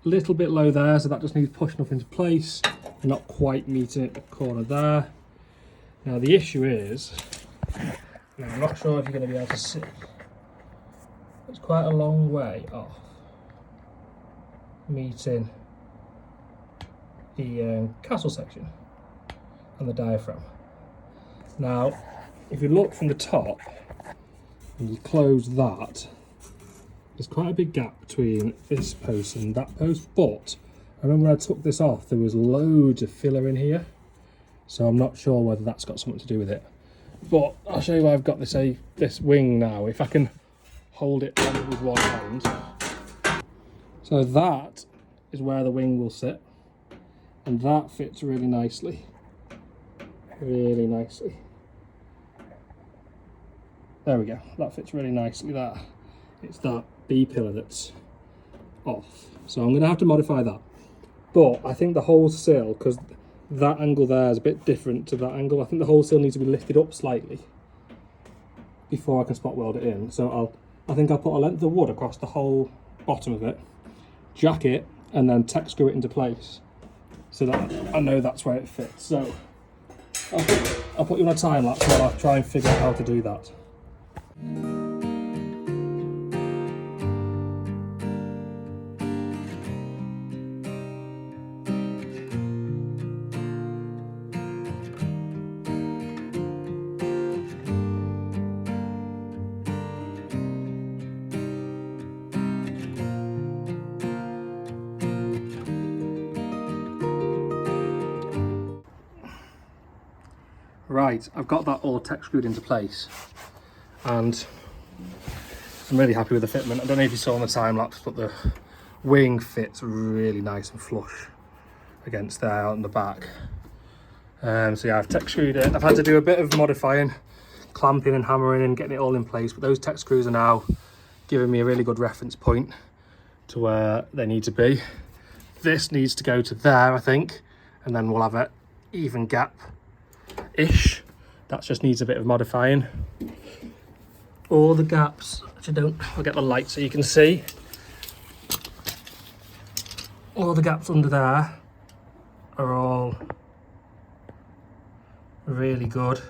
A little bit low there, so that just needs pushing up into place. We're not quite meeting at the corner there. Now the issue is, and I'm not sure if you're going to be able to see, it's quite a long way off meeting the castle section and the diaphragm. Now if you look from the top and you close that, there's quite a big gap between this post and that post, but I remember when I took this off there was loads of filler in here, so I'm not sure whether that's got something to do with it. But I'll show you why I've got this wing now. If I can hold it on with one hand. So that is where the wing will sit, and that fits really nicely. Really nicely. There we go. That fits really nicely there. It's that B pillar that's off. So I'm going to have to modify that. But I think the whole sill, because that angle there is a bit different to that angle, I think the whole sill needs to be lifted up slightly before I can spot weld it in. So I think I'll put a length of wood across the whole bottom of it, jack it, and then tack screw it into place so that I know that's where it fits. So I'll put you on a time lapse while I try and figure out how to do that. Right, I've got that all tack screwed into place and I'm really happy with the fitment. I don't know if you saw on the time lapse, but the wing fits really nice and flush against there on the back. So yeah, I've tack screwed it. I've had to do a bit of modifying, clamping and hammering and getting it all in place, but those tack screws are now giving me a really good reference point to where they need to be. This needs to go to there, I think, and then we'll have an even gap ish. That just needs a bit of modifying. All the gaps, I'll get the light so you can see. All the gaps under there are all really good.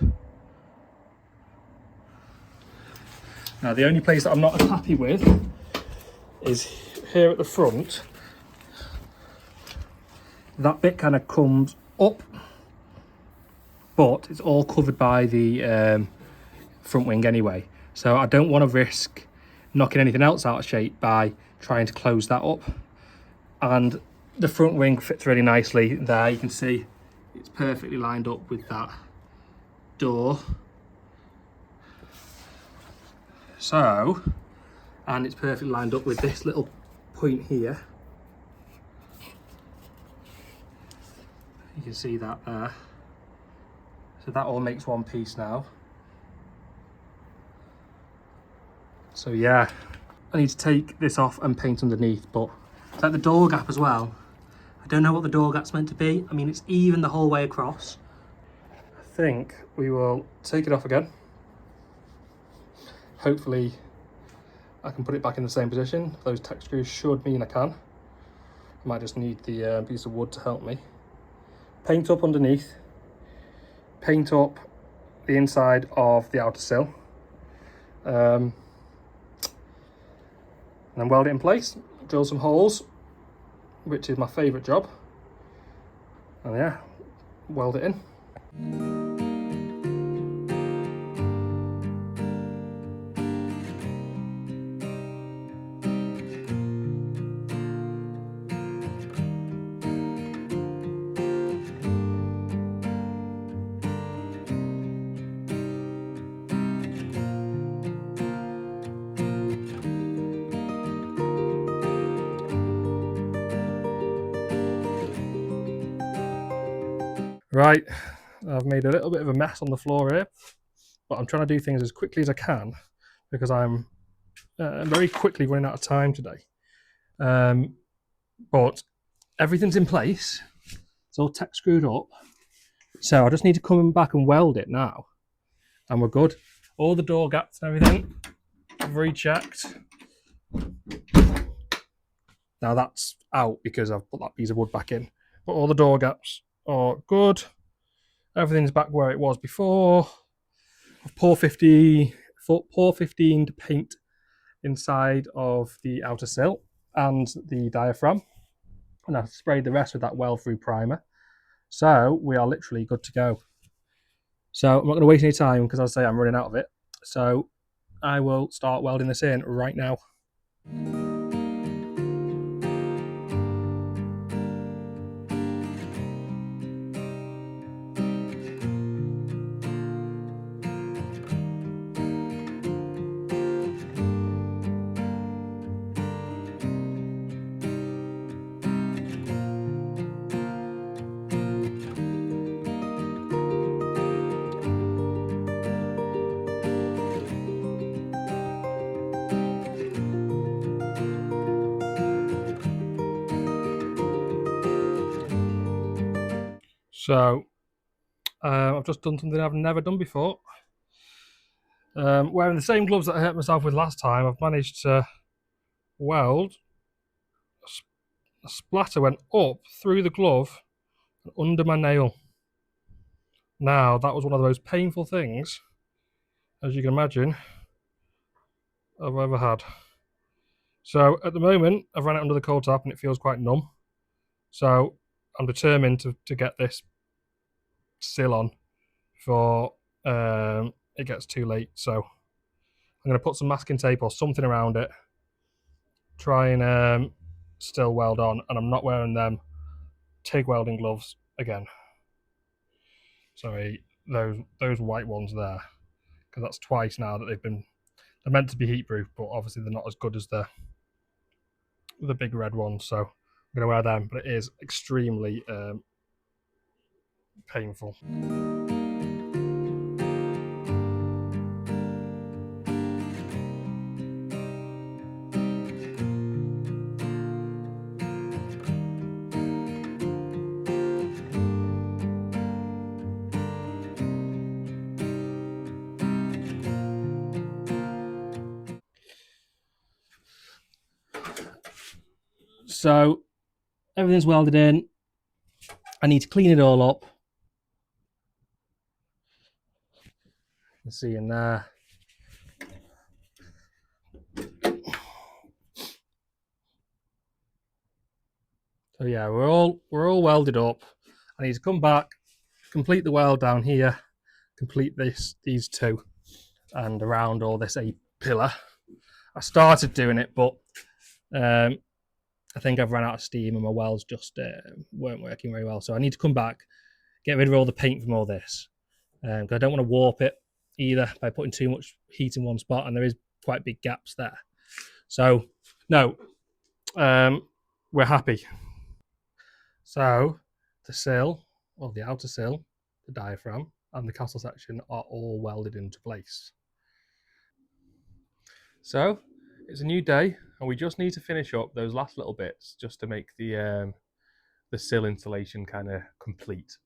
Now the only place that I'm not happy with is here at the front. That bit kind of comes up, but it's all covered by the front wing anyway. So I don't want to risk knocking anything else out of shape by trying to close that up. And the front wing fits really nicely there. You can see it's perfectly lined up with that door. So, and it's perfectly lined up with this little point here. You can see that there. So that all makes one piece now. So yeah, I need to take this off and paint underneath, but it's like the door gap as well. I don't know what the door gap's meant to be. I mean, it's even the whole way across. I think we will take it off again. Hopefully I can put it back in the same position. Those tack screws should mean I can. I might just need the piece of wood to help me. Paint up underneath. Paint up the inside of the outer sill. And then weld it in place. Drill some holes, which is my favourite job. And yeah, weld it in. Right, I've made a little bit of a mess on the floor here, but I'm trying to do things as quickly as I can because I'm very quickly running out of time today. But everything's in place. It's all tack screwed up. So I just need to come back and weld it now. And we're good. All the door gaps and everything, I've rechecked. Now that's out because I've put that piece of wood back in. But all the door gaps are good. Everything's back where it was before. I've pour 15 to paint inside of the outer sill and the diaphragm. And I've sprayed the rest with that weld-through primer. So we are literally good to go. So I'm not going to waste any time because, as I say, I'm running out of it. So I will start welding this in right now. So I've just done something I've never done before. Wearing the same gloves that I hurt myself with last time, I've managed to weld. A splatter went up through the glove and under my nail. Now, that was one of the most painful things, as you can imagine, I've ever had. So at the moment, I've run it under the cold tap and it feels quite numb. So I'm determined to get this sill on before it gets too late. So I'm going to put some masking tape or something around it, try and still weld on, and I'm not wearing them TIG welding gloves again. Sorry, those white ones there, because that's twice now that they're meant to be heat proof, but obviously they're not as good as the big red ones. So I'm going to wear them, but it is extremely painful. So everything's welded in. I need to clean it all up. You can see in there. So yeah, we're all welded up. I need to come back, complete the weld down here, complete these two, and around all this A pillar. I started doing it, but I think I've run out of steam and my welds just weren't working very well. So I need to come back, get rid of all the paint from all this, because I don't want to warp it either by putting too much heat in one spot, and there is quite big gaps there. So no, we're happy. So the sill, or the outer sill, the diaphragm, and the castle section are all welded into place. So it's a new day, and we just need to finish up those last little bits just to make the the sill installation kind of complete.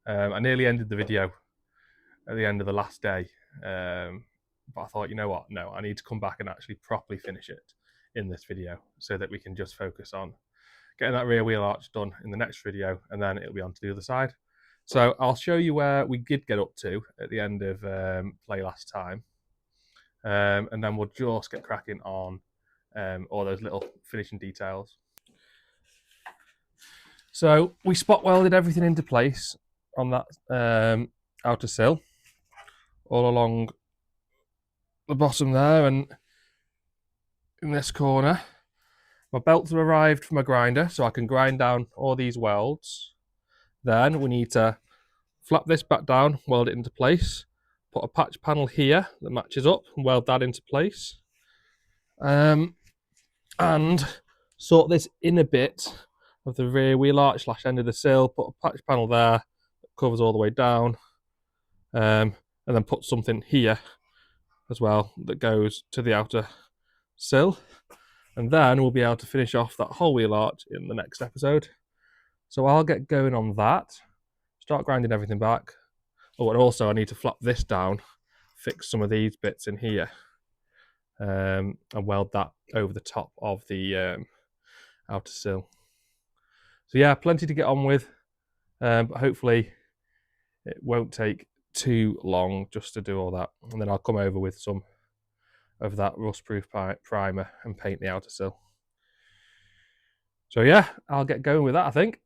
I nearly ended the video at the end of the last day, but I thought, you know what, no, I need to come back and actually properly finish it in this video so that we can just focus on getting that rear wheel arch done in the next video, and then it'll be on to the other side. So I'll show you where we did get up to at the end of play last time, and then we'll just get cracking on all those little finishing details. So we spot welded everything into place on that outer sill, all along the bottom there, and in this corner. My belts have arrived from my grinder, so I can grind down all these welds. Then we need to flap this back down, weld it into place, put a patch panel here that matches up, and weld that into place. And sort this inner bit of the rear wheel arch / end of the sill, put a patch panel there that covers all the way down, and then put something here as well that goes to the outer sill. And then we'll be able to finish off that whole wheel arch in the next episode. So I'll get going on that, start grinding everything back. Oh, and also I need to flap this down, fix some of these bits in here, and weld that over the top of the outer sill. So yeah, plenty to get on with, but hopefully it won't take too long just to do all that. And then I'll come over with some of that rust-proof primer and paint the outer sill. So yeah, I'll get going with that, I think.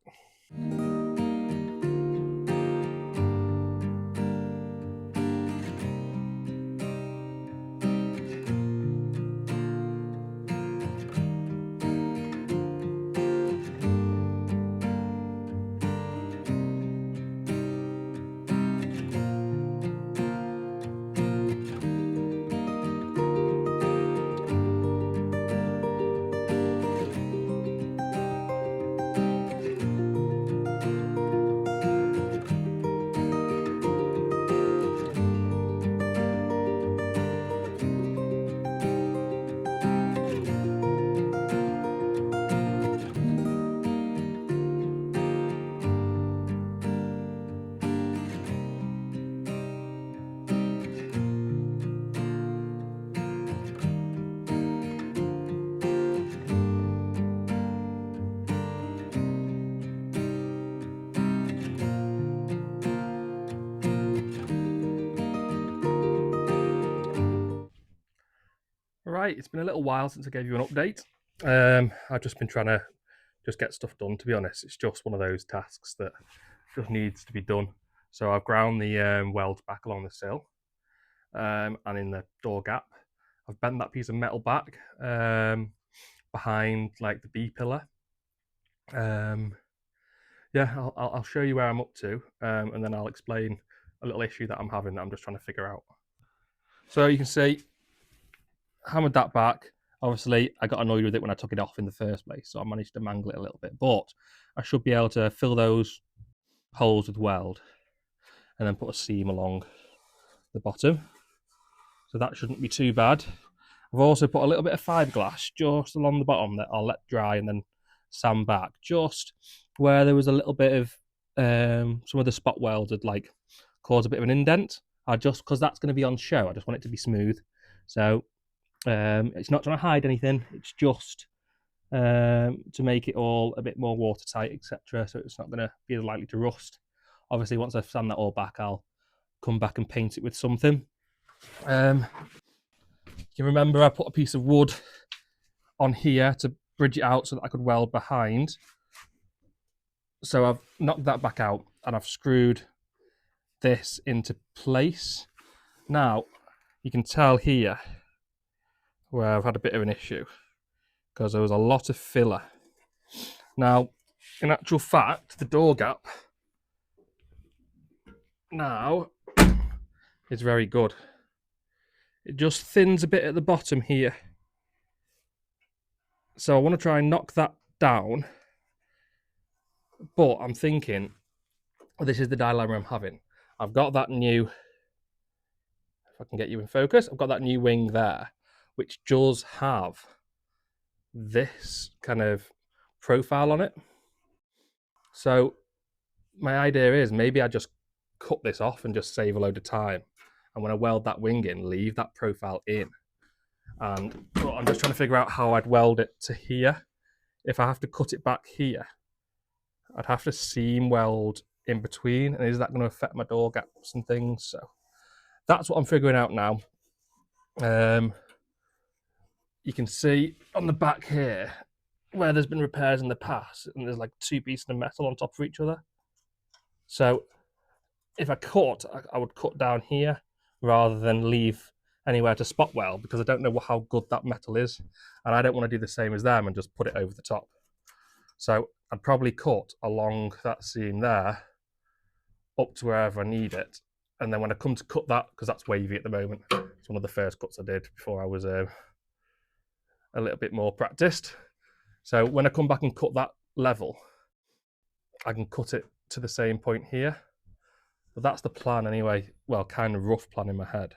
Right, it's been a little while since I gave you an update. I've just been trying to get stuff done, to be honest. It's just one of those tasks that just needs to be done. So I've ground the welds back along the sill and in the door gap. I've bent that piece of metal back behind like the B pillar. Yeah, I'll show you where I'm up to, and then I'll explain a little issue that I'm having that I'm just trying to figure out. So you can see, hammered that back. Obviously, I got annoyed with it when I took it off in the first place, so I managed to mangle it a little bit. But I should be able to fill those holes with weld and then put a seam along the bottom. So that shouldn't be too bad. I've also put a little bit of fiberglass just along the bottom that I'll let dry and then sand back, just where there was a little bit of some of the spot welds had like caused a bit of an indent. Because that's going to be on show, I just want it to be smooth. So it's not trying to hide anything, it's just to make it all a bit more watertight, etc. So it's not going to be as likely to rust. Obviously, once I've sand that all back, I'll come back and paint it with something. You remember I put a piece of wood on here to bridge it out so that I could weld behind. So I've knocked that back out and I've screwed this into place. Now, you can tell here where I've had a bit of an issue because there was a lot of filler. Now, in actual fact, the door gap now is very good. It just thins a bit at the bottom here. So I want to try and knock that down. But I'm thinking, this is the dilemma I'm having. I've got that new, if I can get you in focus, I've got that new wing there, which does have this kind of profile on it. So my idea is maybe I just cut this off and just save a load of time. And when I weld that wing in, leave that profile in. And I'm just trying to figure out how I'd weld it to here. If I have to cut it back here, I'd have to seam weld in between. And is that going to affect my door gaps and things? So that's what I'm figuring out now. You can see on the back here where there's been repairs in the past, and there's like 2 pieces of metal on top of each other. So if I cut, I would cut down here rather than leave anywhere to spot weld, because I don't know how good that metal is, and I don't want to do the same as them and just put it over the top. So I'd probably cut along that seam there up to wherever I need it, and then when I come to cut that, because that's wavy at the moment, it's one of the first cuts I did before I was a little bit more practiced. So when I come back and cut that level, I can cut it to the same point here. But that's the plan anyway. Well, kind of rough plan in my head.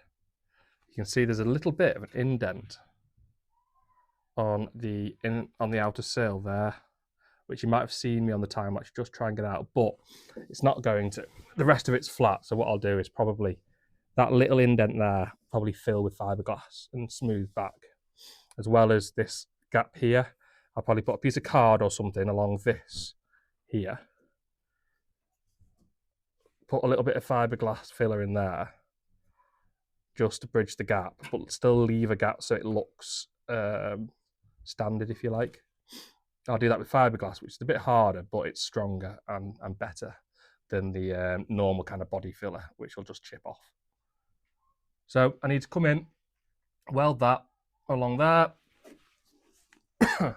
You can see there's a little bit of an indent on the outer sill there, which you might have seen me on the time lapse just try and get out, but it's not going to. The rest of it's flat. So what I'll do is probably that little indent there, probably fill with fiberglass and smooth back, as well as this gap here. I'll probably put a piece of card or something along this here. Put a little bit of fiberglass filler in there just to bridge the gap, but still leave a gap so it looks standard, if you like. I'll do that with fiberglass, which is a bit harder, but it's stronger and better than the normal kind of body filler, which will just chip off. So I need to come in, weld that along there,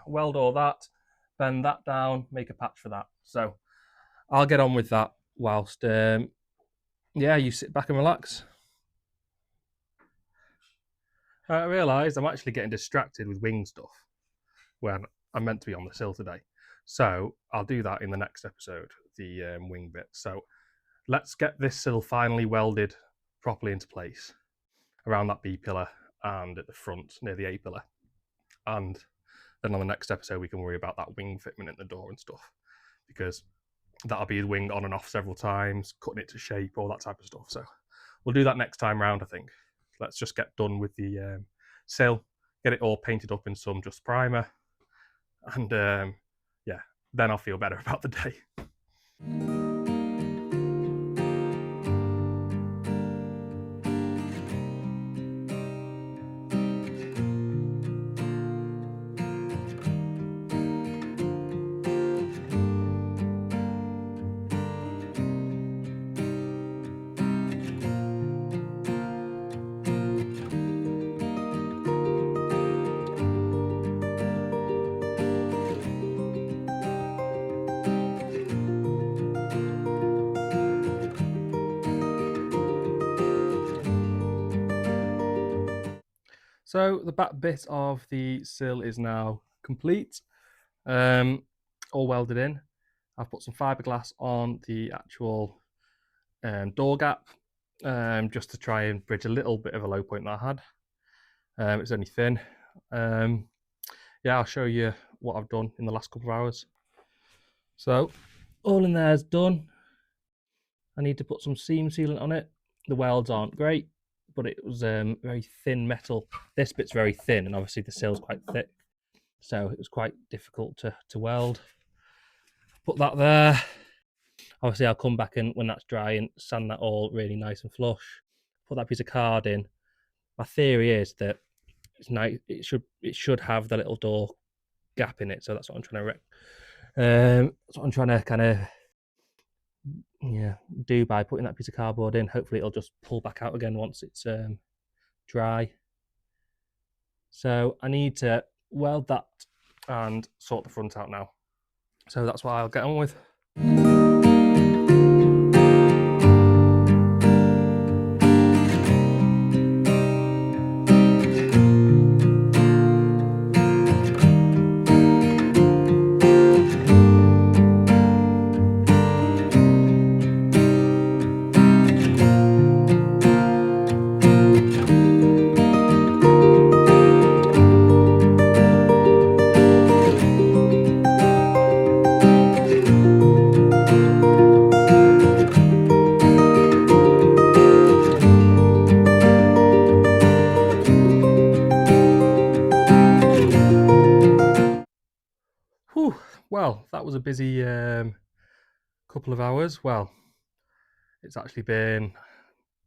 weld all that, bend that down, make a patch for that. So I'll get on with that whilst, yeah, you sit back and relax. I realised I'm actually getting distracted with wing stuff when I'm meant to be on the sill today. So I'll do that in the next episode, the wing bit. So let's get this sill finally welded properly into place around that B pillar and at the front near the A pillar. And then on the next episode, we can worry about that wing fitment in the door and stuff, because that'll be the wing on and off several times, cutting it to shape, all that type of stuff. So we'll do that next time round, I think. Let's just get done with the sill, get it all painted up in some just primer, and yeah, then I'll feel better about the day. So the back bit of the sill is now complete, all welded in. I've put some fiberglass on the actual door gap, just to try and bridge a little bit of a low point that I had. It's only thin. Yeah, I'll show you what I've done in the last couple of hours. So all in there is done. I need to put some seam sealant on it. The welds aren't great, but it was very thin metal. This bit's very thin, and obviously the sill's quite thick, so it was quite difficult to weld. Put that there. Obviously I'll come back and when that's dry and sand that all really nice and flush. Put that piece of card in. My theory is that it's nice. It should have the little door gap in it, so that's what I'm trying to that's what I'm trying to kind of do by putting that piece of cardboard in. Hopefully it'll just pull back out again once it's dry. So I need to weld that and sort the front out now. So that's what I'll get on with. that was a busy couple of hours. Well, it's actually been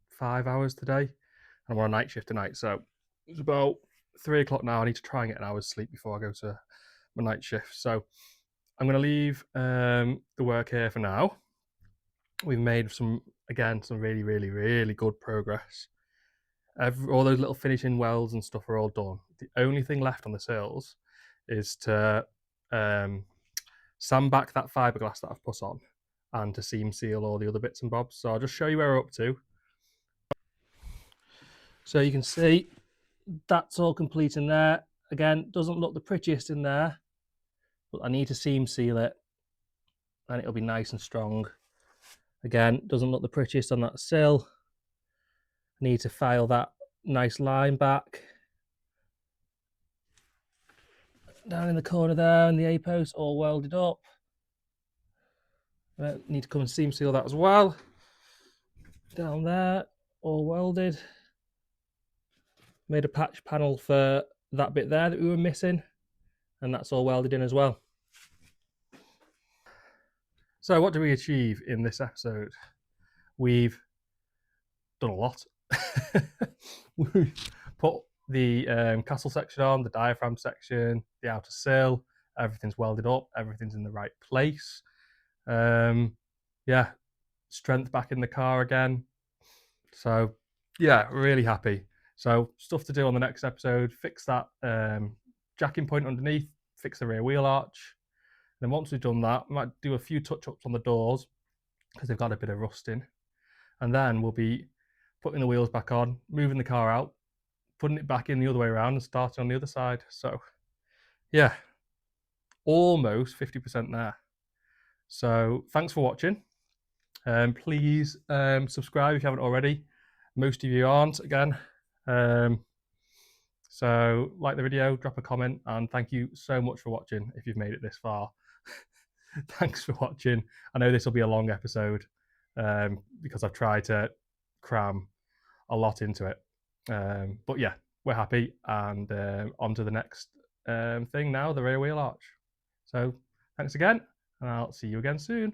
5 hours today, and I'm on a night shift tonight, so it's about 3 o'clock now. I need to try and get an hour's sleep before I go to my night shift. So I'm going to leave the work here for now. We've made some really, really, really good progress. All those little finishing welds and stuff are all done. The only thing left on the sills is to sand back that fiberglass that I've put on and to seam seal all the other bits and bobs. So I'll just show you where we're up to. So you can see that's all complete in there. Again, doesn't look the prettiest in there, but I need to seam seal it and it'll be nice and strong. Again, doesn't look the prettiest on that sill. I need to file that nice line back. Down in the corner there, and the A-post all welded up. Need to come and seam seal that as well. Down there, all welded. Made a patch panel for that bit there that we were missing, and that's all welded in as well. So what do we achieve in this episode? We've done a lot. We put the castle section on, the diaphragm section, the outer sill, everything's welded up, everything's in the right place. Yeah, strength back in the car again. So yeah, really happy. So stuff to do on the next episode: fix that jacking point underneath, fix the rear wheel arch. Then once we've done that, we might do a few touch-ups on the doors because they've got a bit of rusting. And then we'll be putting the wheels back on, moving the car out, putting it back in the other way around and starting on the other side. So yeah, almost 50% there. So thanks for watching. Please subscribe if you haven't already. Most of you aren't, again. So like the video, drop a comment, and thank you so much for watching if you've made it this far. Thanks for watching. I know this will be a long episode because I've tried to cram a lot into it. But yeah, we're happy, and on to the next thing now, the rear wheel arch. So thanks again, and I'll see you again soon.